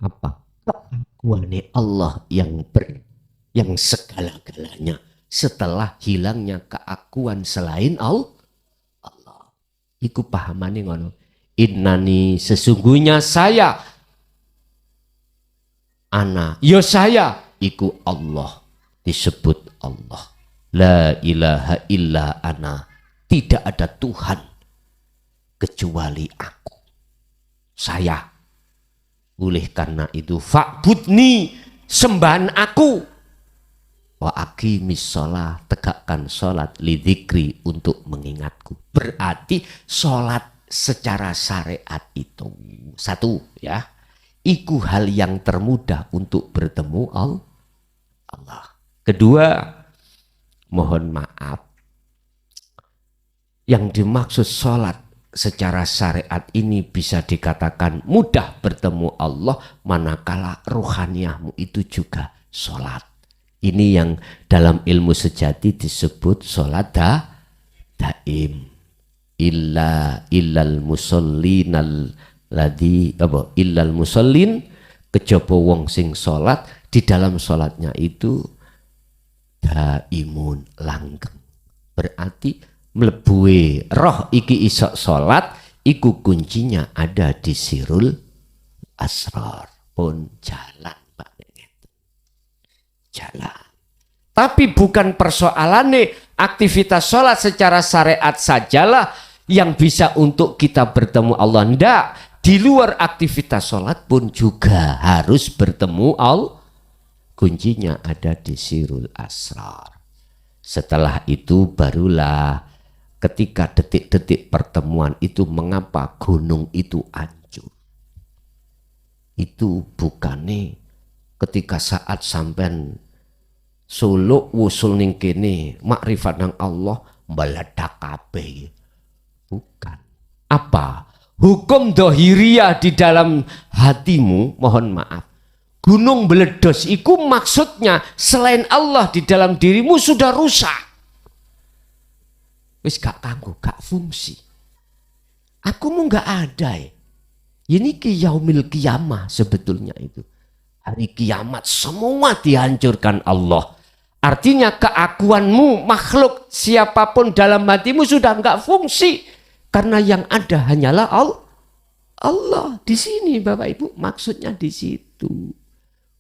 Apa? Keakuannya Allah yang segala-galanya, setelah hilangnya keakuan selain Allah. Iku pahamane ngono. Innani, sesungguhnya saya, ana, yo saya, iku Allah, disebut Allah. La ilaha illa ana, tidak ada Tuhan kecuali aku, saya. Oleh karena itu fa'budni, sembahan aku, wa aqimis shalah, tegakkan salat, lidzikri, untuk mengingatku. Berarti salat secara syariat itu satu ya, iku hal yang termudah untuk bertemu Allah. Kedua, mohon maaf, yang dimaksud salat secara syariat ini bisa dikatakan mudah bertemu Allah manakala rohaniahmu itu juga salat. Ini yang dalam ilmu sejati disebut salat daim. Illal musallin alladzi illal musallin, kejaba wong sing salat, di dalam salatnya itu daimun, langgeng. Berarti mlebuhe roh iki isok salat, iku kuncinya ada di sirul asrar. Pun jalan Pak, jalan. Tapi bukan persoalannya aktivitas sholat secara syariat sajalah yang bisa untuk kita bertemu Allah. Ndak, di luar aktivitas sholat pun juga harus bertemu Allah. Kuncinya ada di sirul asrar. Setelah itu barulah ketika detik-detik pertemuan itu mengapa gunung itu hancur. Itu bukannya ketika saat sampean suluk wusul ning kene makrifat nang Allah meledak kabeh. Bukan. Apa? Hukum dohiriyah di dalam hatimu, mohon maaf. Gunung meledos itu maksudnya selain Allah di dalam dirimu sudah rusak. Wis gak kanggo, gak fungsi. Aku mau gak ada ya. Ini yaumil qiyamah sebetulnya itu. Hari kiamat semua dihancurkan Allah. Artinya keakuanmu makhluk siapapun dalam hatimu sudah gak fungsi. Karena yang ada hanyalah Allah. Di sini Bapak Ibu maksudnya di situ.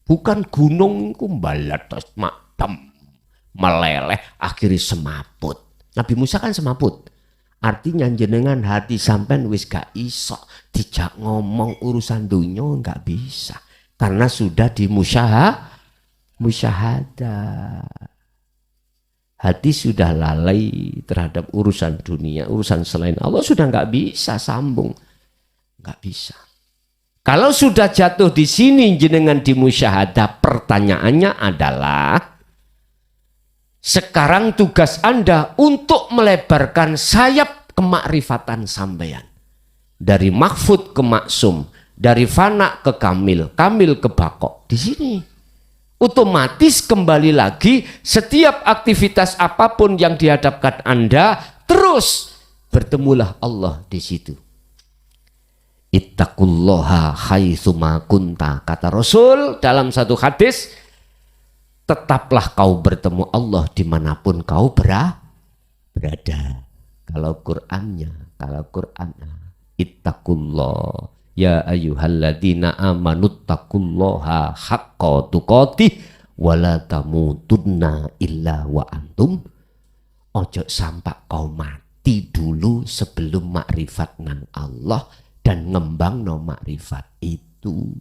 Bukan gunung itu meledos makdam meleleh akhirnya semaput. Nabi Musa kan semaput. Artinya jenengan hati sampean wis gak iso dijak ngomong urusan dunia gak bisa. Karena sudah musyahadah. Hati sudah lalai terhadap urusan dunia, urusan selain Allah sudah nggak bisa sambung, nggak bisa. Kalau sudah jatuh di sini jenengan di musyahadah, pertanyaannya adalah sekarang tugas Anda untuk melebarkan sayap kemakrifatan sampean dari mahfud ke maksum, dari fana ke kamil, kamil ke bako di sini. Otomatis kembali lagi setiap aktivitas apapun yang dihadapkan Anda terus bertemulah Allah di situ. Ittaqullaha haitsuma kunta, kata Rasul dalam satu hadis, tetaplah kau bertemu Allah dimanapun kau berada. Kalau Qur'annya ittaqullah ya ayyuhalladzina amanuttaqullaha haqqa tuqatih wala tamutunna illa wa antum. Ojo sampai kau mati dulu sebelum makrifat nang Allah dan ngembang no makrifat itu.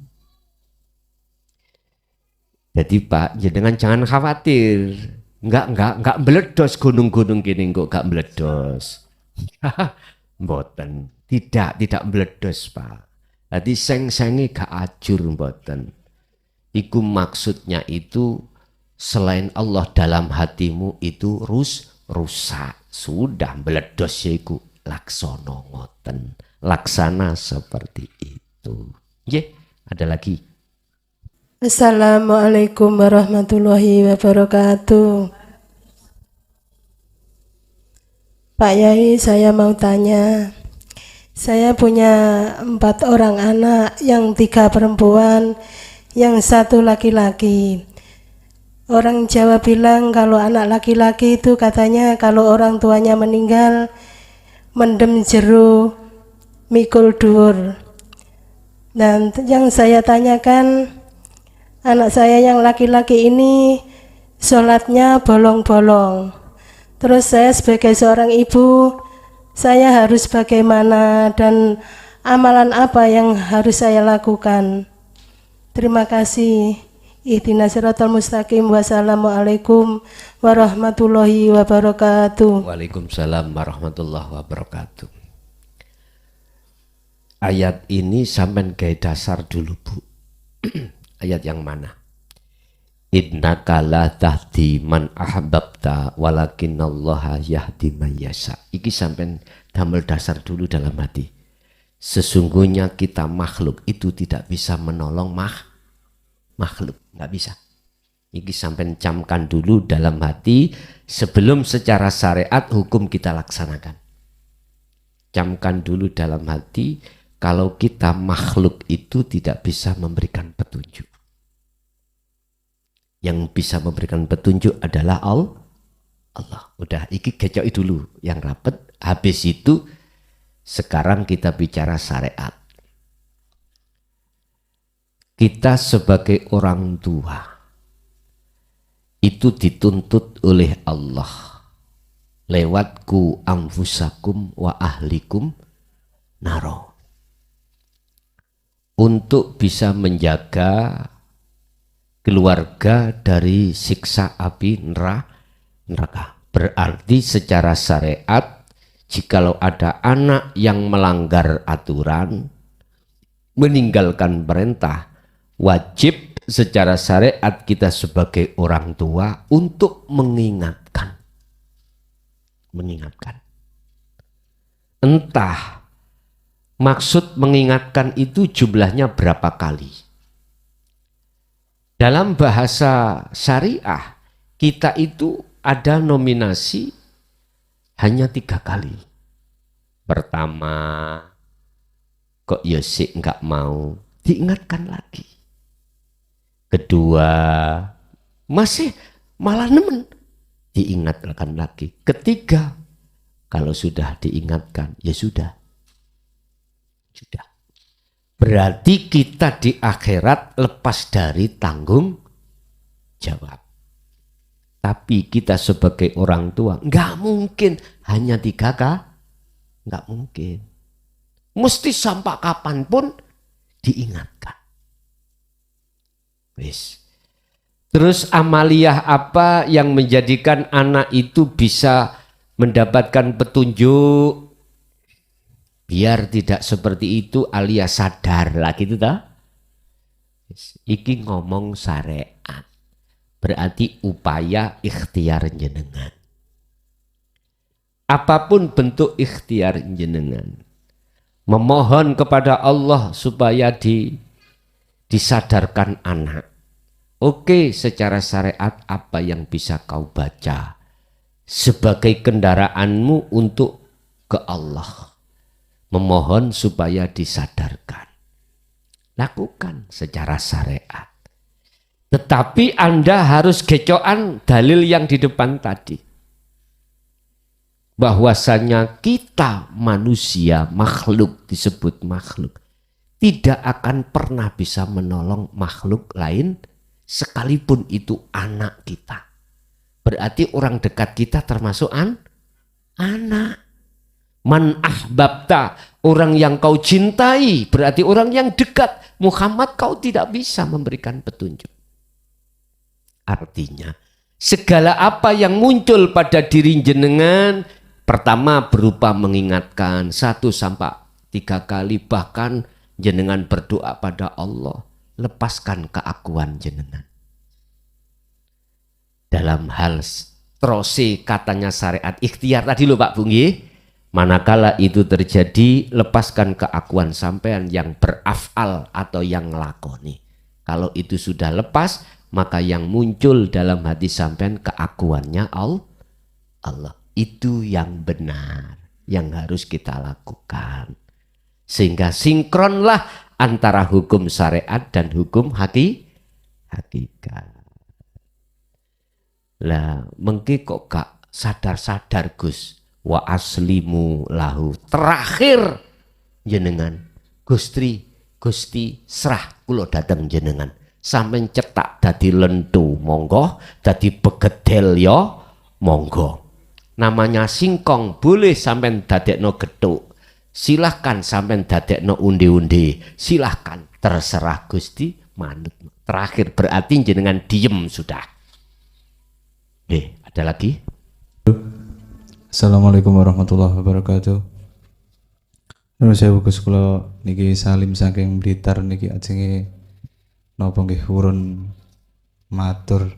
Jadi Pak, jangan khawatir. Enggak meledos gunung-gunung gini kok enggak meledos. Mboten, tidak meledos Pak. Jadi seng-sengi gak ajur mboten. Iku maksudnya itu selain Allah dalam hatimu itu rusak. Sudah meledos ya iku laksono ngoten. Laksana seperti itu. Nggih, ada lagi. Assalamualaikum warahmatullahi wabarakatuh. Pak Yai, saya mau tanya. Saya punya 4 orang anak, yang 3 perempuan, yang 1 laki-laki. Orang Jawa bilang kalau anak laki-laki itu katanya kalau orang tuanya meninggal, mendem jero, mikul dhuwur. Dan yang saya tanyakan, anak saya yang laki-laki ini sholatnya bolong-bolong. Terus saya sebagai seorang ibu, saya harus bagaimana dan amalan apa yang harus saya lakukan? Terima kasih. Ihdinas siratal mustaqim. Wassalamualaikum warahmatullahi wabarakatuh. Waalaikumsalam warahmatullahi wabarakatuh. Ayat ini sampean gawe dasar dulu Bu. Ayat yang mana? Innaka la tahdi man ahbabta walakinallaha yahdi man yasha. Iki sampean damel dasar dulu dalam hati. Sesungguhnya kita makhluk itu tidak bisa menolong makhluk, nggak bisa. Iki sampean camkan dulu dalam hati sebelum secara syariat hukum kita laksanakan. Camkan dulu dalam hati kalau kita makhluk itu tidak bisa memberikan petunjuk. Yang bisa memberikan petunjuk adalah Allah. Udah, iki gecoi dulu yang rapet. Habis itu sekarang kita bicara syariat. Kita sebagai orang tua itu dituntut oleh Allah lewat ku anfusakum wa ahlikum naro, untuk bisa menjaga keluarga dari siksa api neraka. Berarti secara syariat, jikalau ada anak yang melanggar aturan, meninggalkan perintah, wajib secara syariat kita sebagai orang tua untuk mengingatkan. Entah maksud mengingatkan itu jumlahnya berapa kali. Dalam bahasa syariah, kita itu ada nominasi hanya 3 kali. Pertama, kok Yosik nggak mau, diingatkan lagi. Kedua, masih malah nemen, diingatkan lagi. Ketiga, kalau sudah diingatkan, ya sudah. Berarti kita di akhirat lepas dari tanggung jawab. Tapi kita sebagai orang tua nggak mungkin hanya 3 kali, nggak mungkin. Mesti sampai kapanpun diingatkan. Wis. Terus amaliyah apa yang menjadikan anak itu bisa mendapatkan petunjuk? Biar tidak seperti itu alias sadar lagi itu tak? Iki ngomong syariat. Berarti upaya ikhtiar jenengan. Apapun bentuk ikhtiar jenengan. Memohon kepada Allah supaya disadarkan anak. Oke, secara syariat apa yang bisa kau baca sebagai kendaraanmu untuk ke Allah. Memohon supaya disadarkan. Lakukan secara syariat. Tetapi Anda harus gecokan dalil yang di depan tadi. Bahwasanya kita manusia, makhluk disebut makhluk. Tidak akan pernah bisa menolong makhluk lain sekalipun itu anak kita. Berarti orang dekat kita termasuk anak. Man ahbabta, orang yang kau cintai, berarti orang yang dekat. Muhammad kau tidak bisa memberikan petunjuk. Artinya, segala apa yang muncul pada diri jenengan, pertama berupa mengingatkan 1 sampai 3 kali, bahkan jenengan berdoa pada Allah, lepaskan keakuan jenengan. Dalam hal terose katanya syariat ikhtiar tadi loh Pak Bungi. Manakala itu terjadi, lepaskan keakuan sampean yang berafal atau yang lakoni. Kalau itu sudah lepas, maka yang muncul dalam hati sampean keakuannya Allah. Itu yang benar, yang harus kita lakukan. Sehingga sinkronlah antara hukum syariat dan hukum hakikat. Lah, mengki kok gak sadar-sadar Gus. Wa aslimu lahu, terakhir jenengan Gusti serah kula dateng jenengan, sampeyan cetak dadi lentu monggo, dadi begedel ya monggo. Namanya singkong boleh sampeyan dadekno gethuk, silahkan sampeyan dadekno undi-undi, silahkan, terserah Gusti manut. Terakhir berarti jenengan diem sudah. Ada lagi? Assalamualaikum warahmatullahi wabarakatuh. Nuwun sewu Gus, kula niki salim saking Blitar niki ajenge napa nggih urun matur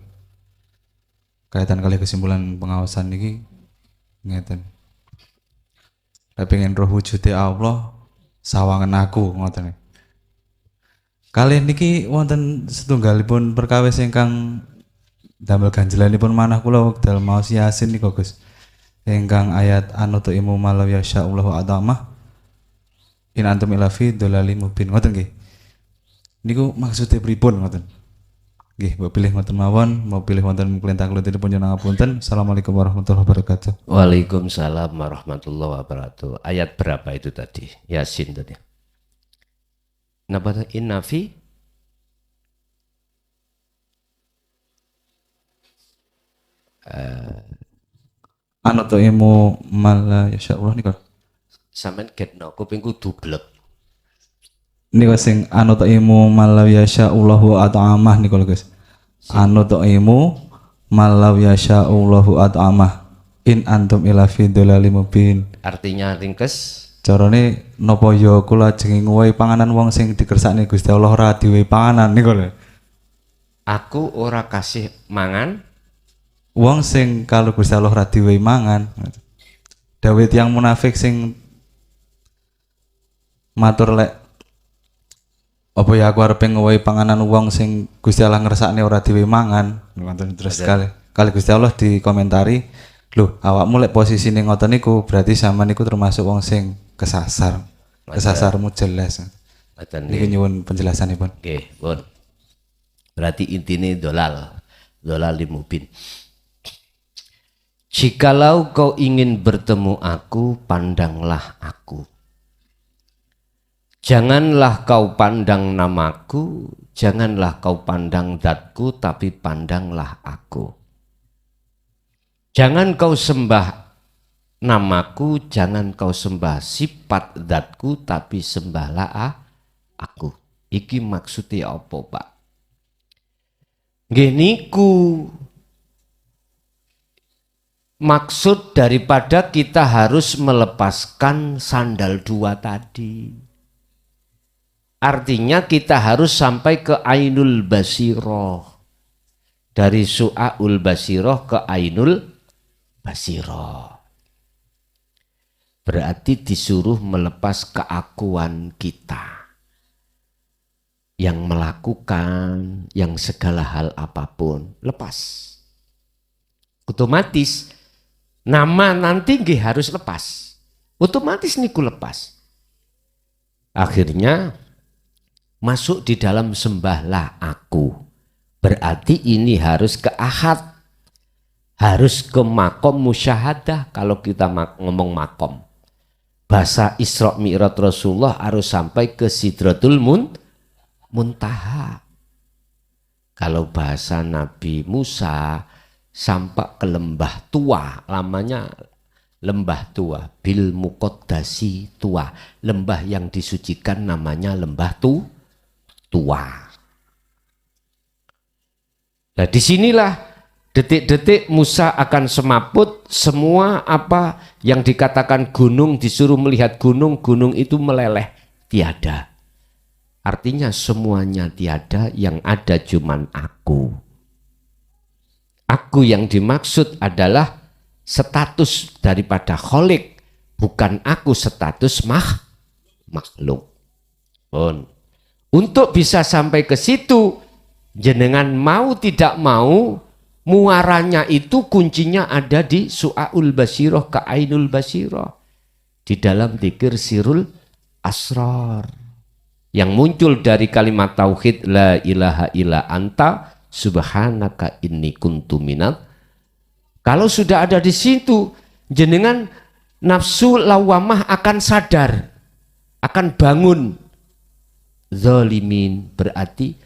kaitan kali kesimpulan pengawasan niki ngeten. Lah pengen roh wujude Allah sawangen aku ngoten. Kalih niki wonten setunggalipun perkawis ingkang damel ganjelanipun manah kula wekdal maos Yasin nika Gus. Ingkang ayat anu tu'imu malau yasya'ullahu adamah in antum ila fi dhalalim mubin. Ngoten nggih. Niku maksude pripun ngoten? Nggih, mbok pilih ngoten mawon, mau pilih wonten klentah-klentahipun jenengan ngapunten. Assalamualaikum warahmatullahi wabarakatuh. Waalaikumsalam warahmatullahi wabarakatuh. Ayat berapa itu tadi? Yasin tadi. Napa inna fi Anu tu'imu malau yasya'ullah niku. Sampeyan getno kupingku dublek. Niku sing anu tu'imu malau yasya'ullahu adamah niku lho Gus. Anu tu'imu malau yasha'ullahu at'amah in antum ila fi dhalalim mubin. Artinya ringkes, Carane napa ya kula jenenge ngowahi panganan wong sing dikersakne Gusti Allah ora diwehi panganan niku lho. aku ora kasih mangan Wong sing kalau Gusti Allah ora diwehi mangan. Dawuh tiyang munafik sing matur lek apa ya aku arep ngowahi panganan wong sing Gusti Allah ngersakne ora diwehi mangan. Ngoten terus kali Gusti Allah dikomentari, "Lho, awakmu lek posisine ngoten niku berarti sampean niku termasuk wong sing kesasar. Kesasarmu jelas." Ngoten Niki nyuwun penjelasanipun. Oke, pun. Berarti intine dolal limubin. Jikalau kau ingin bertemu aku, pandanglah aku. Janganlah kau pandang namaku, janganlah kau pandang zatku, tapi pandanglah aku. Jangan kau sembah namaku, jangan kau sembah sifat zatku, tapi sembahlah aku. Iki maksudnya apa, Pak? Nggih niku maksud daripada kita harus melepaskan sandal dua tadi. Artinya kita harus sampai ke ainul basiroh. Dari su'aul basiroh ke ainul basiroh. Berarti disuruh melepas keakuan kita. Yang melakukan, yang segala hal apapun. Lepas. Otomatis nama nanti nggih harus lepas. Otomatis niku lepas. Akhirnya masuk di dalam sembahlah aku. Berarti ini harus ke ahad. Harus ke makom musyahadah kalau kita ngomong makom. Bahasa Isra Mi'raj Rasulullah harus sampai ke Sidratul Muntaha. Kalau bahasa Nabi Musa sampai ke lembah tua, lamanya lembah tua, bil muqaddasi tua, lembah yang disucikan namanya lembah tua. Nah disinilah detik-detik Musa akan semaput, semua apa yang dikatakan gunung disuruh melihat gunung, gunung itu meleleh, tiada. Artinya semuanya tiada, yang ada cuman aku. Aku yang dimaksud adalah status daripada kholik, bukan aku status makhluk. Pun. Untuk bisa sampai ke situ, jenengan mau tidak mau, muaranya itu kuncinya ada di su'aul basiroh ke ainul basiroh. Di dalam dzikir sirul asrar. Yang muncul dari kalimat tauhid la ilaha illa anta subhanaka inni kuntu minat. Kalau sudah ada di situ, jenengan nafsu lawamah akan sadar, akan bangun. Zalimin berarti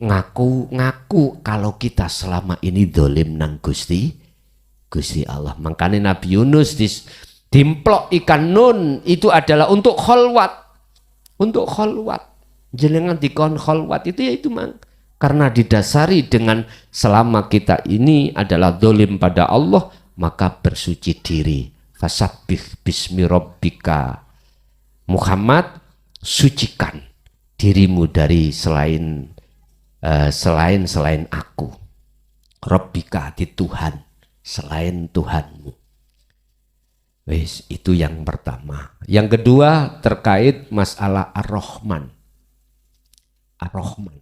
ngaku kalau kita selama ini dolim nang Gusti Allah. Makanya Nabi Yunus dimplok ikan nun itu adalah untuk kholwat. Untuk kholwat. Jenengan dikon kholwat itu ya itu mang. Karena didasari dengan selama kita ini adalah dolim pada Allah, maka bersuci diri. Fasabbih bismi rabbika. Muhammad, sucikan dirimu dari selain aku. Rabbika, di Tuhan, selain Tuhanmu. Wes, itu yang pertama. Yang kedua terkait masalah Ar-Rahman. Ar-Rahman.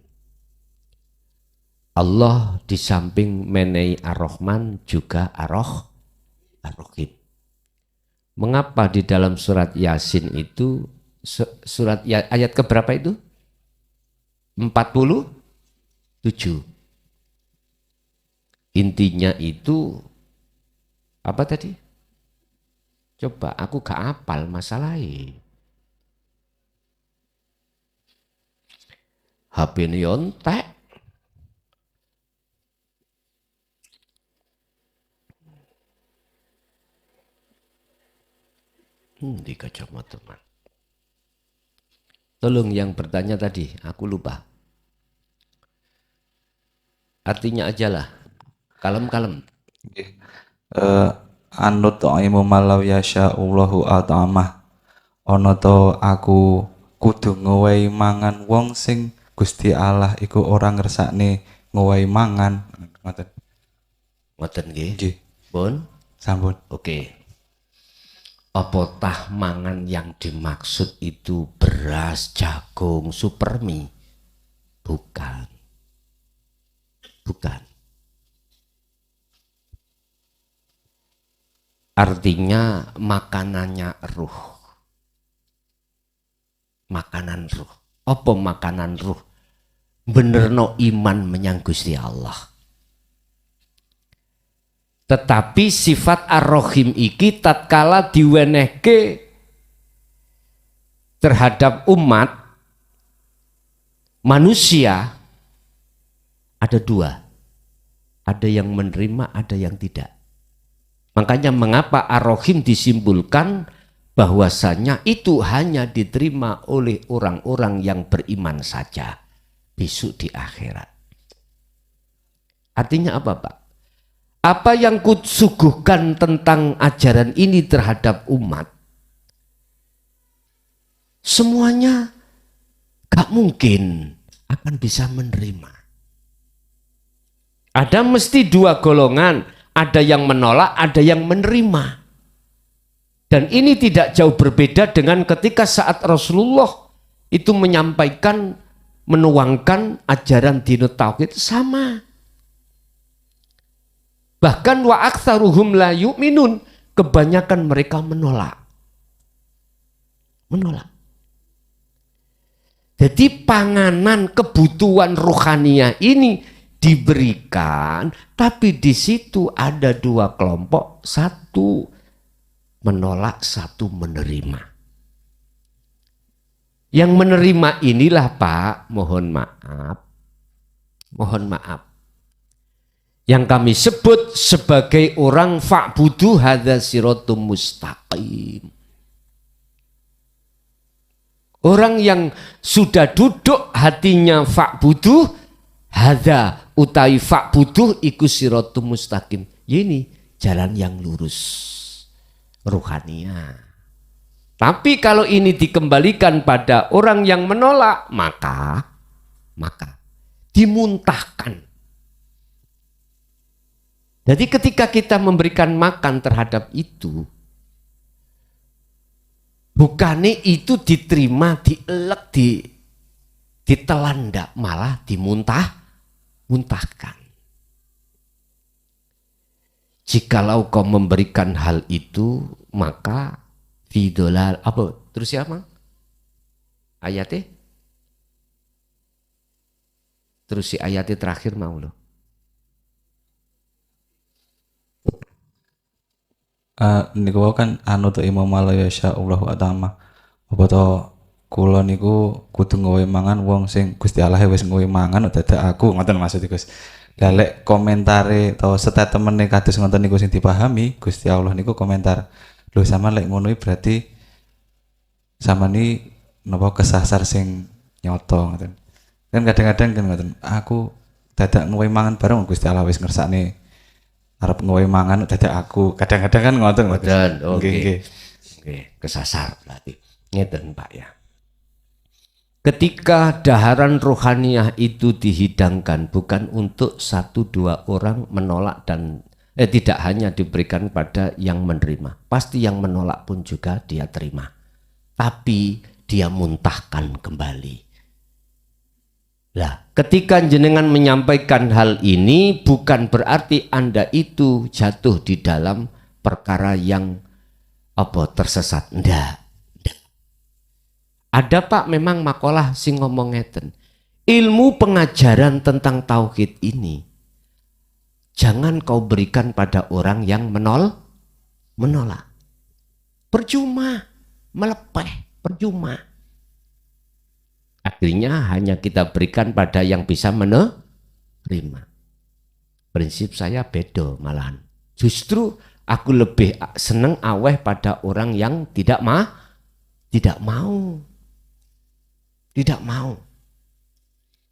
Allah di samping menei Ar-Rahman juga Ar-Rahim. Mengapa di dalam surat Yasin itu ayat keberapa itu? 47. Intinya itu apa tadi? Coba aku gak hafal masalahnya. HP ini yontek. Di kacamata teman. Tolong yang bertanya tadi, aku lupa. Artinya ajalah. Kalem-kalem. Nggih. Anut imu malau yasya'ullahu atamah. Ana to aku kudu ngowahi mangan wong sing Gusti Allah iku ora ngersakne ngowahi mangan. Ngoten. Ngoten nggih. Nggih. Pun. Sampun. Oke. Apa tah mangan yang dimaksud itu beras, jagung, supermi? Bukan. Bukan. Artinya makanannya ruh. Makanan ruh. Apa makanan ruh? Benerno iman menyang Gusti Allah. Tetapi sifat ar-rahim iki tatkala diwenehke terhadap umat manusia ada dua. Ada yang menerima, ada yang tidak. Makanya mengapa ar-rahim disimpulkan bahwasanya itu hanya diterima oleh orang-orang yang beriman saja besok di akhirat. Artinya apa, Pak? Apa yang kusuguhkan tentang ajaran ini terhadap umat, semuanya gak mungkin akan bisa menerima. Ada mesti dua golongan, ada yang menolak, ada yang menerima. Dan ini tidak jauh berbeda dengan ketika saat Rasulullah itu menyampaikan, menuangkan ajaran dinut tauhid, sama. Bahkan wa aktsaruhum la yu'minun, kebanyakan mereka menolak. Menolak. Jadi panganan kebutuhan rohaniah ini diberikan, tapi di situ ada dua kelompok, satu menolak, satu menerima. Yang menerima inilah, Pak, mohon maaf, yang kami sebut sebagai orang fa'budu hadza siratum mustaqim. Orang yang sudah duduk hatinya fa'budu hadza utai fa'budu iku siratum mustaqim. Ini jalan yang lurus ruhania. Tapi kalau ini dikembalikan pada orang yang menolak, maka dimuntahkan. Jadi ketika kita memberikan makan terhadap itu, bukannya itu diterima, dielek, ditelan, malah muntahkan. Jikalau kau memberikan hal itu, maka fidolal apa? Terus siapa? Ayatnya? Terus si ayatnya terakhir mau loh. Niku kan anu tu imam malaya Allahu atama. Apa to kula niku kudu ngowahi mangan wong sing Gusti Allah wis ngowahi mangan dadak aku, ngoten maksud Gus. Lah lek komentare to statemente kados ngoten niku sing dipahami, Gusti Allah niku komentar, "Lho sama lek ngono berarti sama ni napa kesasar sing nyoto," ngoten. Kan kadang-kadang kan ngoten, aku dadak ngowahi mangan bareng Gusti Allah wis ngersakne arep ngowahi mangan dadak aku. Kadang-kadang kan ngoten. Oke. Kesasar berarti. Ngeten, Pak ya. Ketika daharan rohaniah itu dihidangkan bukan untuk satu dua orang menolak dan tidak hanya diberikan pada yang menerima. Pasti yang menolak pun juga dia terima. Tapi dia muntahkan kembali. Lah, ketika jenengan menyampaikan hal ini bukan berarti Anda itu jatuh di dalam perkara yang tersesat. Ndak. Ada, Pak, memang makalah sing ngomong ngeten. Ilmu pengajaran tentang tauhid ini jangan kau berikan pada orang yang menolak. Percuma, melepeh, percuma. Akhirnya hanya kita berikan pada yang bisa menerima. Prinsip saya beda malahan. Justru aku lebih seneng aweh pada orang yang tidak mau.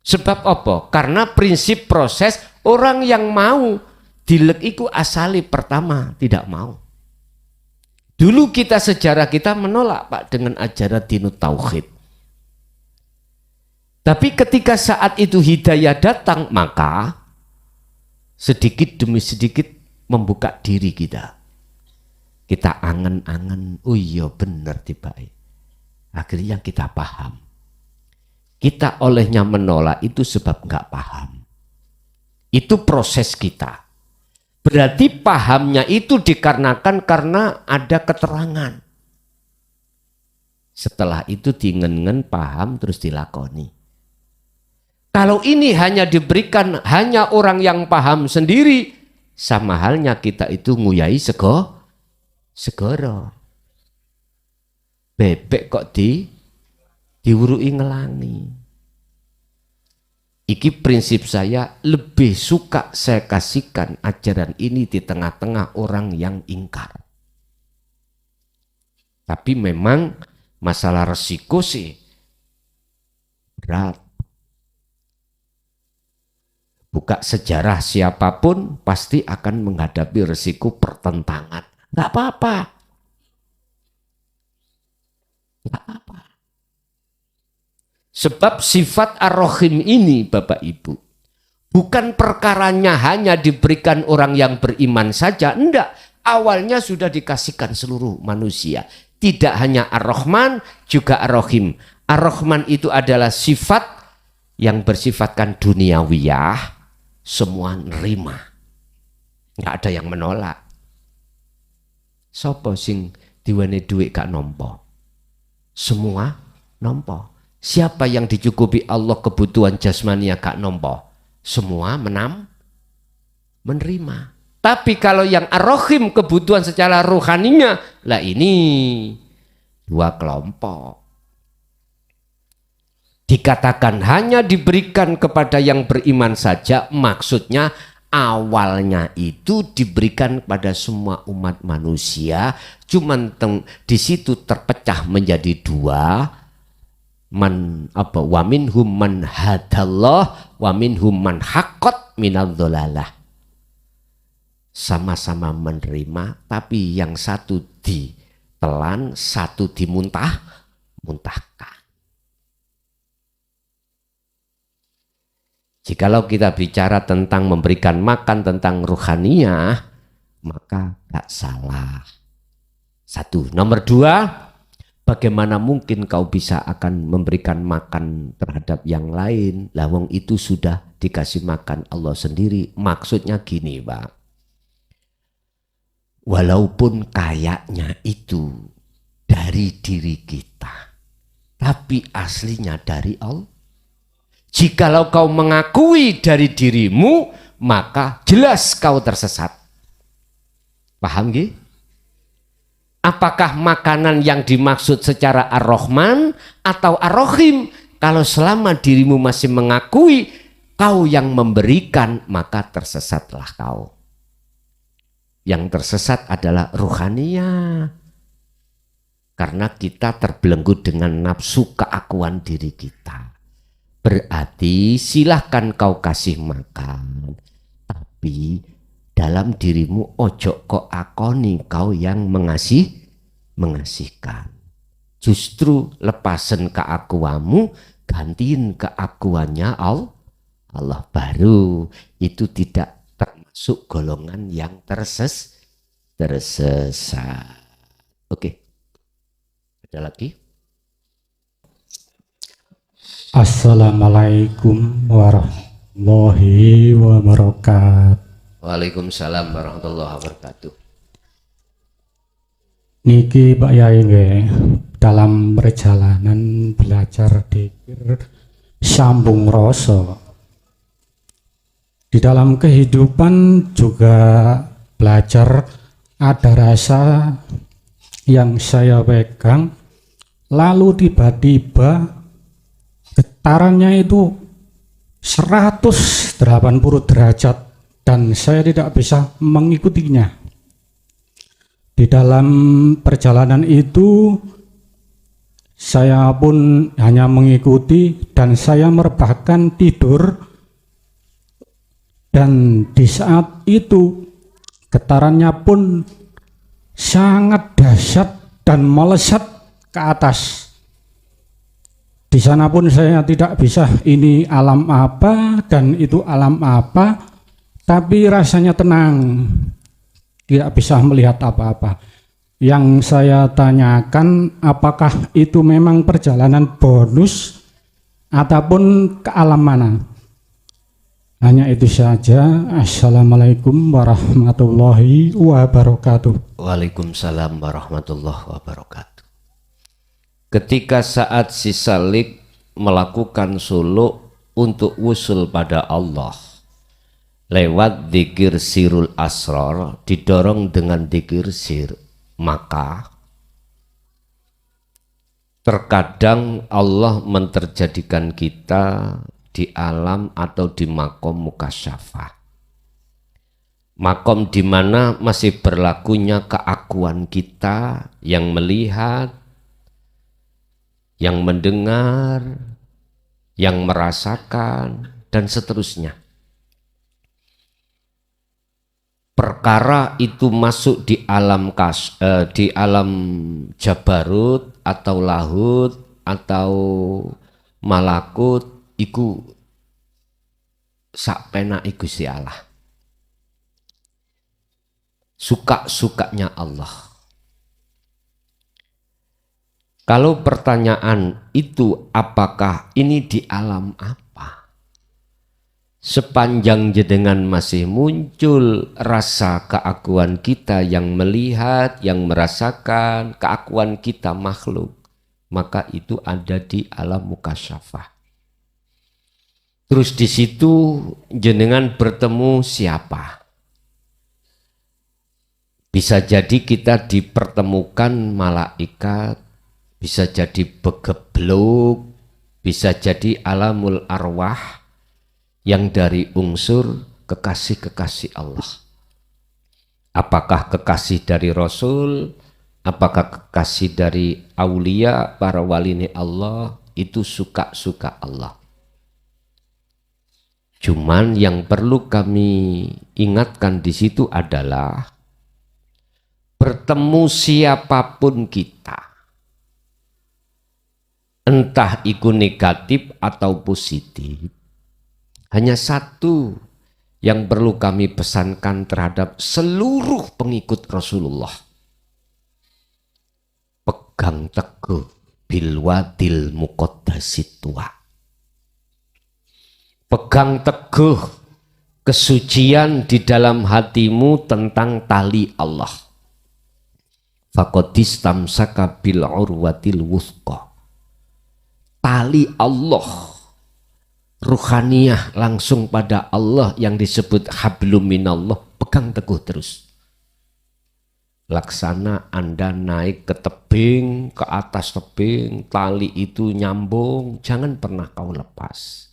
Sebab apa? Karena prinsip proses orang yang mau Dilek iku asali pertama tidak mau. Dulu sejarah kita menolak Pak dengan ajaran dinut tauhid. Tapi ketika saat itu hidayah datang, maka sedikit demi sedikit membuka diri kita. Kita angen-angen, oh iya benar tiba-tiba. Akhirnya kita paham. Kita olehnya menolak itu sebab nggak paham. Itu proses kita. Berarti pahamnya itu dikarenakan karena ada keterangan. Setelah itu dingen-ngen paham terus dilakoni. Kalau ini hanya diberikan hanya orang yang paham sendiri, sama halnya kita itu nguyai segoro. Bebek kok diurui ngelani. Iki prinsip saya, lebih suka saya kasihkan ajaran ini di tengah-tengah orang yang ingkar. Tapi memang masalah resiko sih berat. Buka sejarah siapapun pasti akan menghadapi resiko pertentangan. Nggak apa-apa. Nggak apa-apa. Sebab sifat ar-Rahim ini Bapak Ibu, bukan perkaranya hanya diberikan orang yang beriman saja. Enggak, awalnya sudah dikasihkan seluruh manusia. Tidak hanya ar-Rahman, juga ar-Rahim. Ar-Rahman itu adalah sifat yang bersifatkan duniawiyah. Semua nerima, nggak ada yang menolak. Sopo sing diwane duit gak nompo, semua nompo. Siapa yang dicukupi Allah kebutuhan jasmania gak nompo, semua menerima. Tapi kalau yang ar-Rahim kebutuhan secara rohaninya, lah ini dua kelompok. Dikatakan hanya diberikan kepada yang beriman saja, maksudnya awalnya itu diberikan kepada semua umat manusia, cuman di situ terpecah menjadi dua, wa minhum man hadallah wa minhum man haqqat minadh-dhalalah. Sama-sama menerima, tapi yang satu ditelan, satu muntahkan. Jikalau kita bicara tentang memberikan makan, tentang ruhaniyah, maka gak salah. Satu. Nomor dua, bagaimana mungkin kau bisa akan memberikan makan terhadap yang lain? Lawang itu sudah dikasih makan Allah sendiri. Maksudnya gini Pak, walaupun kayaknya itu dari diri kita, tapi aslinya dari Allah. Jikalau kau mengakui dari dirimu, maka jelas kau tersesat. Paham gak? Apakah makanan yang dimaksud secara ar-Rahman atau ar-Rahim? Kalau selama dirimu masih mengakui kau yang memberikan, maka tersesatlah kau. Yang tersesat adalah ruhaniyah. Karena kita terbelenggu dengan nafsu keakuan diri kita. Berarti silahkan kau kasih makan, tapi dalam dirimu ojo kok akoni kau yang mengasihkan. Justru lepasen keakuanmu, gantiin keakuannya Allah, baru itu tidak termasuk golongan yang tersesat. Oke. Ada lagi? Assalamualaikum warahmatullahi wabarakatuh. Waalaikumsalam warahmatullahi wabarakatuh. Niki Pak Yai nggih, dalam perjalanan belajar dzikir sambung rasa. Di dalam kehidupan juga belajar ada rasa yang saya pegang, lalu tiba-tiba getarannya itu 180 derajat dan saya tidak bisa mengikutinya. Di dalam perjalanan itu saya pun hanya mengikuti dan saya merebahkan tidur Dan di saat itu getarannya pun sangat dahsyat dan melesat ke atas. Di sana pun saya tidak bisa ini alam apa dan itu alam apa, tapi rasanya tenang, tidak bisa melihat apa-apa. Yang saya tanyakan, apakah itu memang perjalanan bonus ataupun ke alam mana? Hanya itu saja. Assalamualaikum warahmatullahi wabarakatuh. Waalaikumsalam warahmatullahi wabarakatuh. Ketika saat si Salik melakukan suluk untuk wusul pada Allah lewat dzikir sirul asrar, didorong dengan dzikir sir, maka terkadang Allah menterjadikan kita di alam atau di makom mukasyafah, makom di mana masih berlakunya keakuan kita yang melihat, yang mendengar, yang merasakan, dan seterusnya. Perkara itu masuk di alam jabarut atau lahut atau malakut, iku sak pena Gusti Allah. Suka-sukanya Allah. Kalau pertanyaan itu apakah ini di alam apa? Sepanjang jenengan masih muncul rasa keakuan kita yang melihat, yang merasakan, keakuan kita makhluk, maka itu ada di alam mukasyafah. Terus di situ jenengan bertemu siapa? Bisa jadi kita dipertemukan malaikat, bisa jadi begebluk, bisa jadi alamul arwah yang dari unsur kekasih-kekasih Allah. Apakah kekasih dari Rasul, apakah kekasih dari aulia, para wali Allah, itu suka-suka Allah. Cuman yang perlu kami ingatkan di situ adalah bertemu siapapun kita, entah itu negatif atau positif, hanya satu yang perlu kami pesankan terhadap seluruh pengikut Rasulullah. Pegang teguh bilwadil muqaddasit tua. Pegang teguh kesucian di dalam hatimu tentang tali Allah. Faqadistamsaka bil urwatil wuthqa. Tali Allah, ruhaniyah langsung pada Allah yang disebut hablum minallah, pegang teguh terus. Laksana Anda naik ke tebing, ke atas tebing, tali itu nyambung, jangan pernah kau lepas.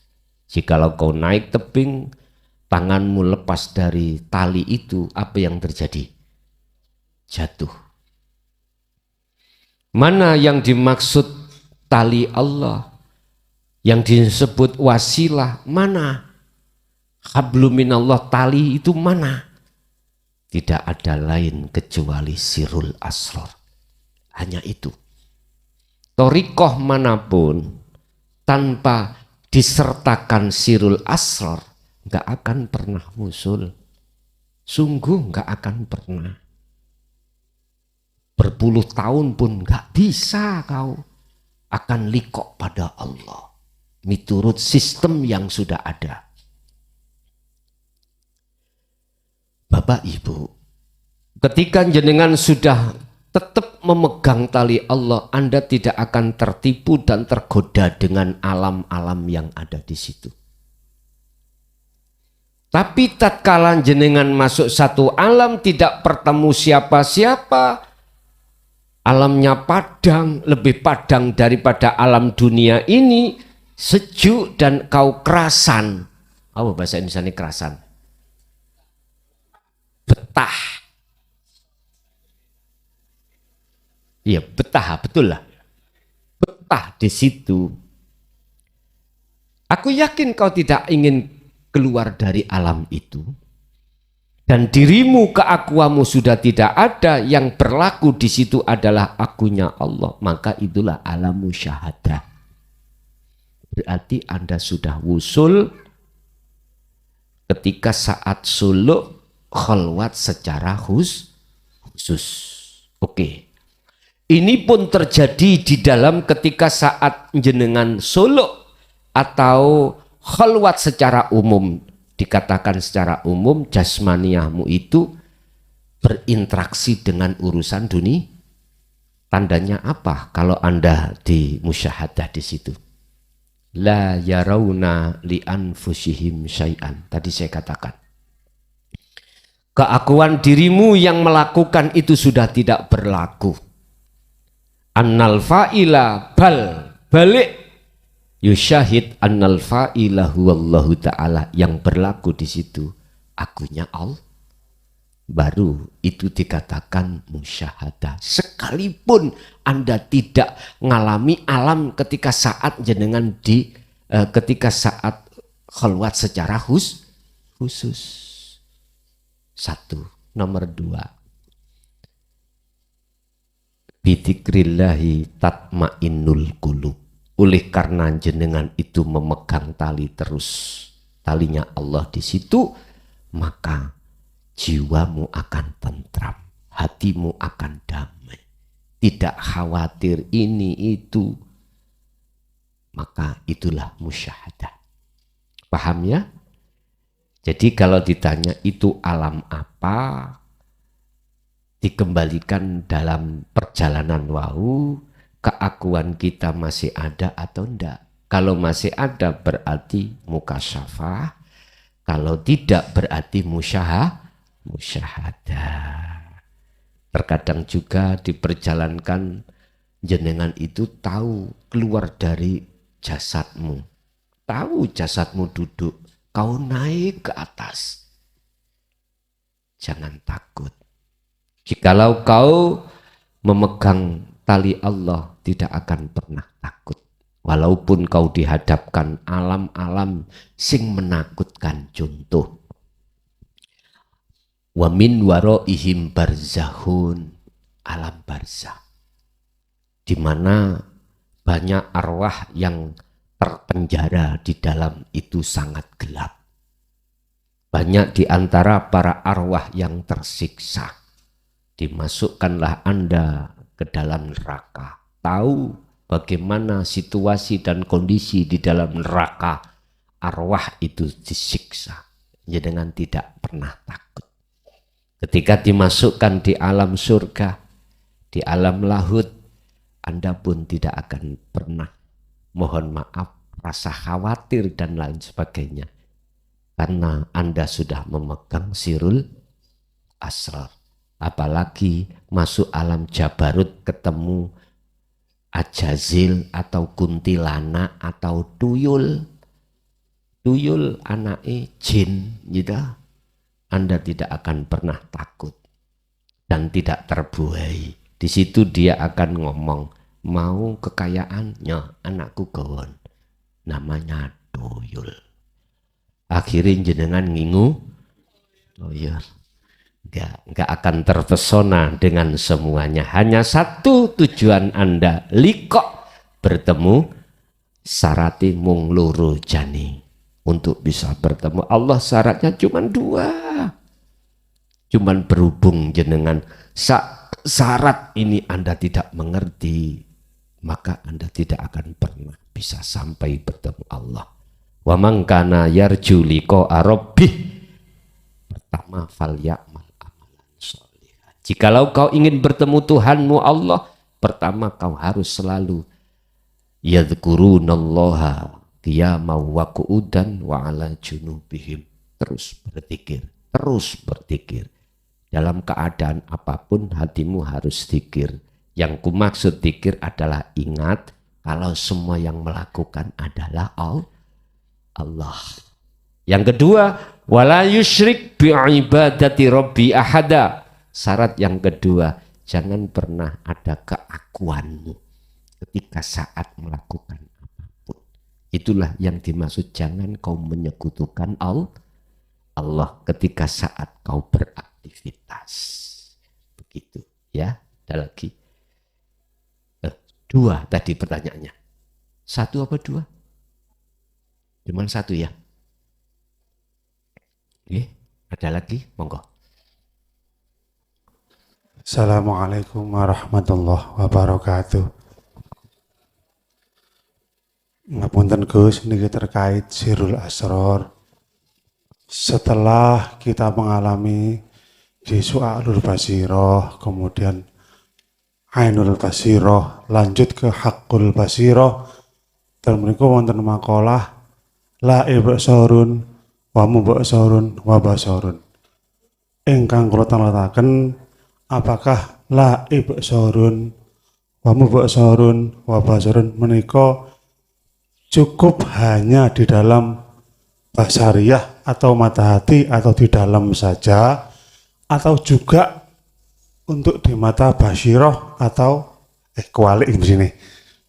Jikalau kau naik tebing, tanganmu lepas dari tali itu, apa yang terjadi? Jatuh. Mana yang dimaksud tali Allah, yang disebut wasilah, mana? Hablum minallah, tali itu mana? Tidak ada lain kecuali sirul asrar. Hanya itu. Thariqah manapun tanpa disertakan sirul asrar nggak akan pernah musul. Sungguh nggak akan pernah. Berpuluh tahun pun nggak bisa kau akan liqo pada Allah miturut sistem yang sudah ada. Bapak Ibu, ketika jenengan sudah tetap memegang tali Allah, Anda tidak akan tertipu dan tergoda dengan alam-alam yang ada di situ. Tapi tatkala jenengan masuk satu alam tidak bertemu siapa-siapa, alamnya padang, lebih padang daripada alam dunia ini, sejuk dan kau kerasan. Apa bahasa Indonesia ini kerasan? Betah. Iya, betah, betul lah. Betah di situ. Aku yakin kau tidak ingin keluar dari alam itu, dan dirimu keakuanmu sudah tidak ada, yang berlaku di situ adalah akunya Allah, maka itulah alam musyahadah. Berarti Anda sudah wusul ketika saat suluk khalwat secara khusus. Oke. Ini pun terjadi di dalam ketika saat jenengan suluk atau khalwat secara umum. Dikatakan secara umum jasmaniahmu itu berinteraksi dengan urusan dunia. Tandanya apa kalau Anda di musyahadah di situ? La yarawna li anfusihim syai'an. Tadi saya katakan. Keakuan dirimu yang melakukan itu sudah tidak berlaku. Annal fa'ila balik yusyahid annal fa'ila huwallahu ta'ala, yang berlaku di situ akunya Allah. Baru itu dikatakan musyahadah. Sekalipun Anda tidak mengalami alam ketika saat jenengan ketika saat khalwat secara khusus. Satu. Nomor dua, bidzikrillahi tatmainnul qulub. Oleh karena jenengan itu memegang tali terus, talinya Allah di situ, maka jiwamu akan tentram, hatimu akan damai, tidak khawatir ini itu. Maka itulah musyahadah. Paham ya? Jadi kalau ditanya itu alam apa, dikembalikan dalam perjalanan wau, keakuan kita masih ada atau enggak. Kalau masih ada berarti mukasyafah, kalau tidak berarti musyahadah. Terkadang juga diperjalankan jenengan itu tahu keluar dari jasadmu, tahu jasadmu duduk, kau naik ke atas. Jangan takut. Jikalau kau memegang tali Allah, tidak akan pernah takut. Walaupun kau dihadapkan alam-alam sing menakutkan. Contoh, wa min waraihim barzahun, alam barzah, di mana banyak arwah yang terpenjara di dalam itu sangat gelap. Banyak di antara para arwah yang tersiksa. Dimasukkanlah Anda ke dalam neraka. Tahu bagaimana situasi dan kondisi di dalam neraka. Arwah itu disiksa. Jangan tidak pernah takut. Ketika dimasukkan di alam surga, di alam lahut, Anda pun tidak akan pernah, mohon maaf, rasa khawatir dan lain sebagainya. Karena Anda sudah memegang sirul asrar. Apalagi masuk alam jabarut ketemu ajazil atau kuntilana atau tuyul. Tuyul anaknya jin, gitu. Anda tidak akan pernah takut dan tidak terbuai. Di situ dia akan ngomong, mau kekayaannya anakku gawon, namanya tuyul. Akhirnya jenengan ngingu, oh iya. Enggak akan terpesona dengan semuanya. Hanya satu tujuan Anda, likok bertemu, syarati mung loro jani. Untuk bisa bertemu Allah syaratnya cuma dua. Cuman berhubung jenengan syarat ini Anda tidak mengerti, maka Anda tidak akan pernah bisa sampai bertemu Allah. Wa man kana yarju liqa'a rabbih, pertama falyamal amalan sholihah. Jikalau kau ingin bertemu Tuhanmu Allah, pertama kau harus selalu yadhkurunallaha qiyaman wa qu'udan wa ala junubihim. Terus berzikir. Dalam keadaan apapun hatimu harus zikir. Yang kumaksud zikir adalah ingat kalau semua yang melakukan adalah Allah. Yang kedua, wala yusyrik bi'ibadati rabbi ahada. Syarat yang kedua, jangan pernah ada keakuanmu ketika saat melakukan apapun. Itulah yang dimaksud jangan kau menyekutukan Allah ketika saat kau beraktivitas. Begitu ya. Ada lagi. 2 tadi pertanyaannya. 1 apa 2? Cuman 1 ya. Oke, ada lagi? Monggo. Assalamualaikum warahmatullahi wabarakatuh. Ngapunten Gus, niki terkait Sirrul Asror. Setelah kita mengalami di Su'alul Basiroh, kemudian Ainul Basiroh, lanjut ke Haqqul Basiroh, dan mereka wonten makalah la ibsorun wa mubsorun wa basorun. Ingkang kula tangletaken apakah la ibsorun wa mubsorun wa basorun menika cukup hanya di dalam basariyah atau mata hati atau di dalam saja, atau juga untuk di mata basiroh atau kualik di sini.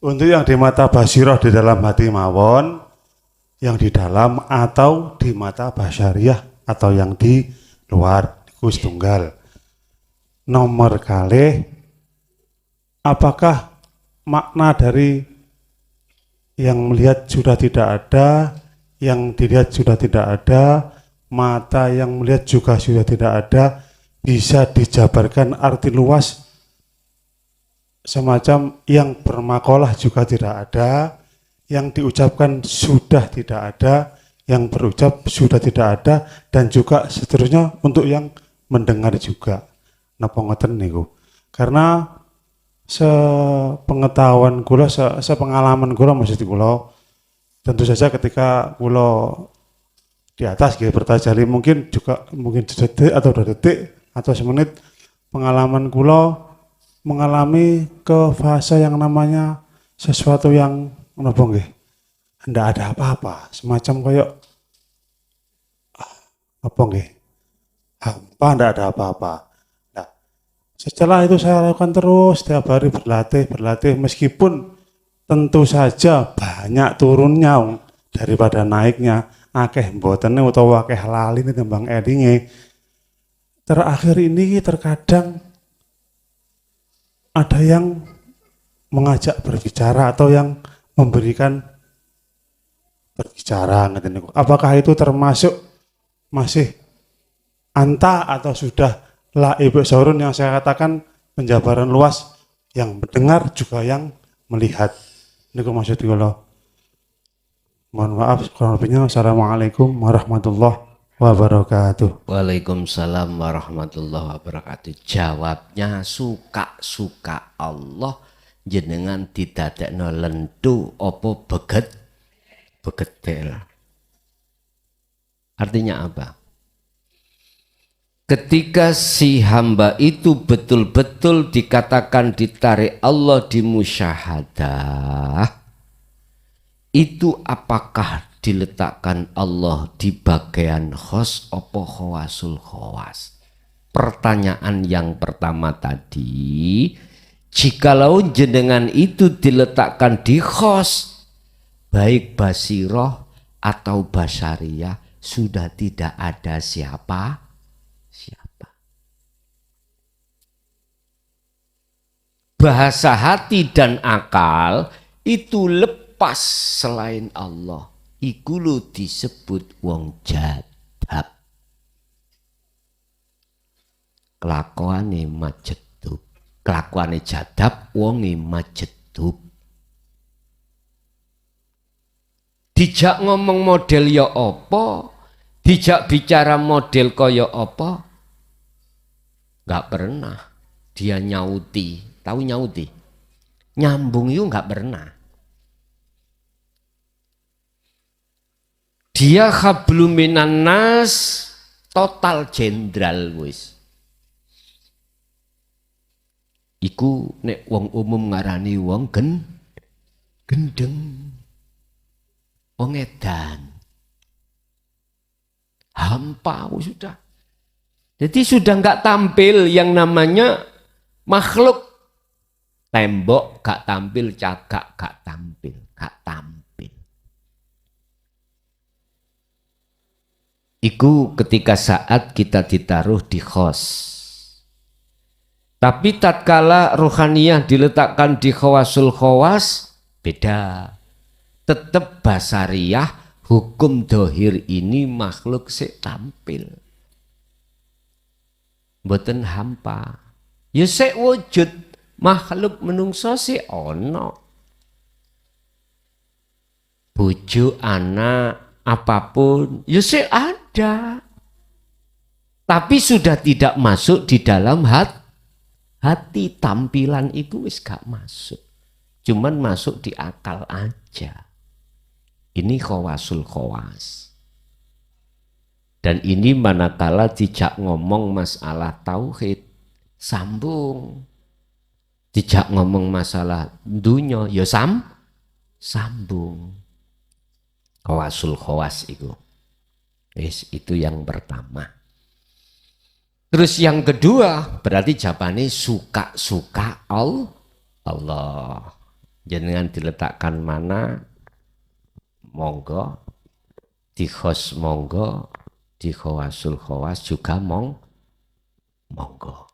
Untuk yang di mata basiroh di dalam hati mawon, yang di dalam atau di mata basariyah atau yang di luar iku setunggal. Nomor kalih, apakah makna dari yang melihat sudah tidak ada, yang dilihat sudah tidak ada, mata yang melihat juga sudah tidak ada, bisa dijabarkan arti luas semacam yang bermakalah juga tidak ada, yang diucapkan sudah tidak ada, yang berucap sudah tidak ada, dan juga seterusnya untuk yang mendengar juga. Napa ngoten niku? Karena sepengetahuan kula, sepengalaman kula maksud kula, tentu saja ketika kula di atas gitu bertajali mungkin sedetik atau 2 detik atau semenit, pengalaman kula mengalami ke fase yang namanya sesuatu yang napa nggih, ndak ada apa-apa, semacam kayak apa nggih, hampa, ndak ada apa-apa. Nah, setelah itu saya lakukan terus setiap hari berlatih meskipun tentu saja banyak turunnya daripada naiknya, akeh mbotene utawa akeh laline tembang elinge. Terakhir ini terkadang ada yang mengajak berbicara atau yang memberikan berbicara. Apakah itu termasuk masih anta atau sudah la ibsorun yang saya katakan penjabaran luas, yang mendengar juga yang melihat. Ini maksud kula. Mohon maaf kurang lebihnya. Assalamualaikum warahmatullahi wabarakatuh. Waalaikumsalam warahmatullahi wabarakatuh. Jawabnya suka-suka Allah, jenengan didadekno lentu opo begetel. Artinya apa? Ketika si hamba itu betul-betul dikatakan ditarik Allah di musyahadah, itu apakah diletakkan Allah di bagian khos opo khawasul khawas? Pertanyaan yang pertama tadi, jikalau jenengan itu diletakkan di khos, baik basiroh atau basariyah, sudah tidak ada siapa. Bahasa hati dan akal itu lepas selain Allah. Iku lu disebut wong jadab. Kelakuane majedub. Kelakuane jadab wonge majedub. Dijak ngomong model ya apa? Dijak bicara model kaya apa? Gak pernah dia nyauti. Tahu nyauti? Nyambung itu nggak pernah. Dia hablum minan nas, total jenderal wis. Iku nek wong umum ngarani wong gendeng. Wong edan. Hampa sudah. Jadi sudah nggak tampil yang namanya makhluk. Tembok gak tampil, cagak gak tampil, gak tampil. Iku ketika saat kita ditaruh di khos. Tapi tatkala ruhaniyah diletakkan di khawasul khawas, beda. Tetap basariyah, hukum dohir ini makhluk sik tampil. Mboten hampa. Ya sik wujud makhluk menungso sik ono. Bojo, anak, apapun, ya sik ada. Tapi sudah tidak masuk di dalam hati, tampilan itu wis gak masuk. Cuman masuk di akal aja. Ini khawasul khawas. Dan ini manakala dijak ngomong masalah tauhid, sambung. Dijak ngomong masalah dunya, ya sambung. Khawasul khawas itu. Itu yang pertama. Terus yang kedua, berarti jawabannya suka-suka Allah. Jangan diletakkan mana, monggo. Di khos monggo, di khawasul khawas juga monggo.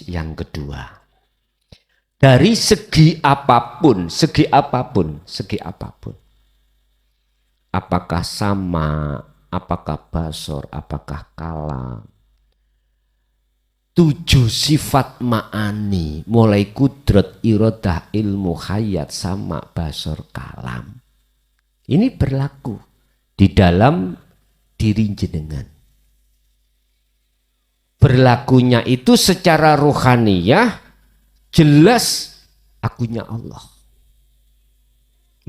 Yang kedua. Dari segi apapun. Apakah sama, apakah basor, apakah kalam. 7 sifat ma'ani, mulai kudrat, iradah, ilmu, hayat, sama, basor, kalam. Ini berlaku di dalam diri jenengan. Berlakunya itu secara rohaniyah, jelas akunya Allah.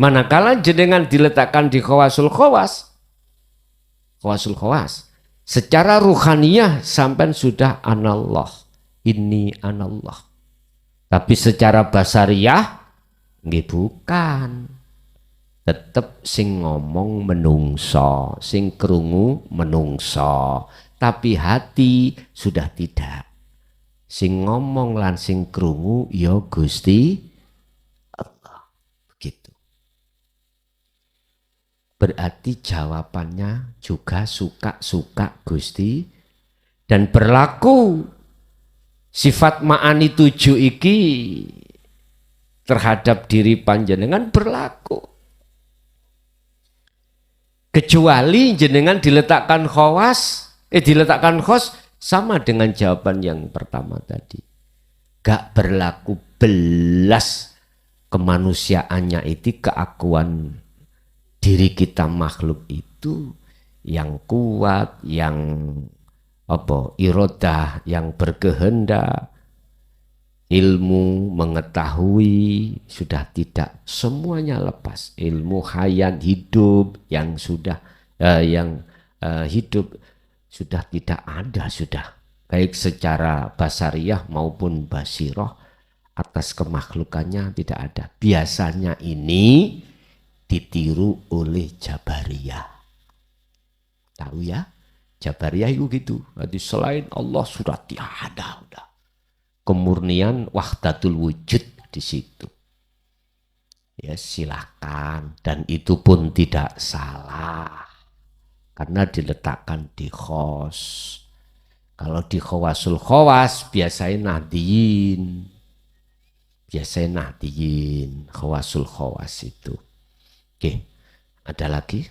Manakala jenengan diletakkan di khawasul khawas, secara ruhaniyah sampai sudah anallah, ini anallah. Tapi secara basariyah, nggih bukan. Tetap sing ngomong menungso, sing krungu menungso, tapi hati sudah tidak. Sing ngomong lan sing krungu ya Gusti Allah. Begitu. Berarti jawabannya juga suka-suka Gusti, dan berlaku sifat ma'ani 7 iki terhadap diri panjenengan berlaku. Kecuali jenengan diletakkan diletakkan khos, sama dengan jawaban yang pertama tadi. Gak berlaku belas kemanusiaannya itu, keakuan diri kita makhluk itu yang kuat, yang irodah, yang berkehendak, ilmu, mengetahui, sudah tidak, semuanya lepas. Ilmu, hayat, hidup yang sudah hidup sudah tidak ada, sudah baik secara basariyah maupun basiroh, atas kemakhlukannya tidak ada. Biasanya ini ditiru oleh Jabariyah. Tahu ya? Jabariyah itu gitu. Jadi selain Allah sudah tiada, udah. Kemurnian wahdatul wujud di situ. Ya silakan, dan itu pun tidak salah. Karena diletakkan di khos. Kalau di khawasul khawas biasanya nahdiyin. Khawasul khawas itu. Oke, ada lagi?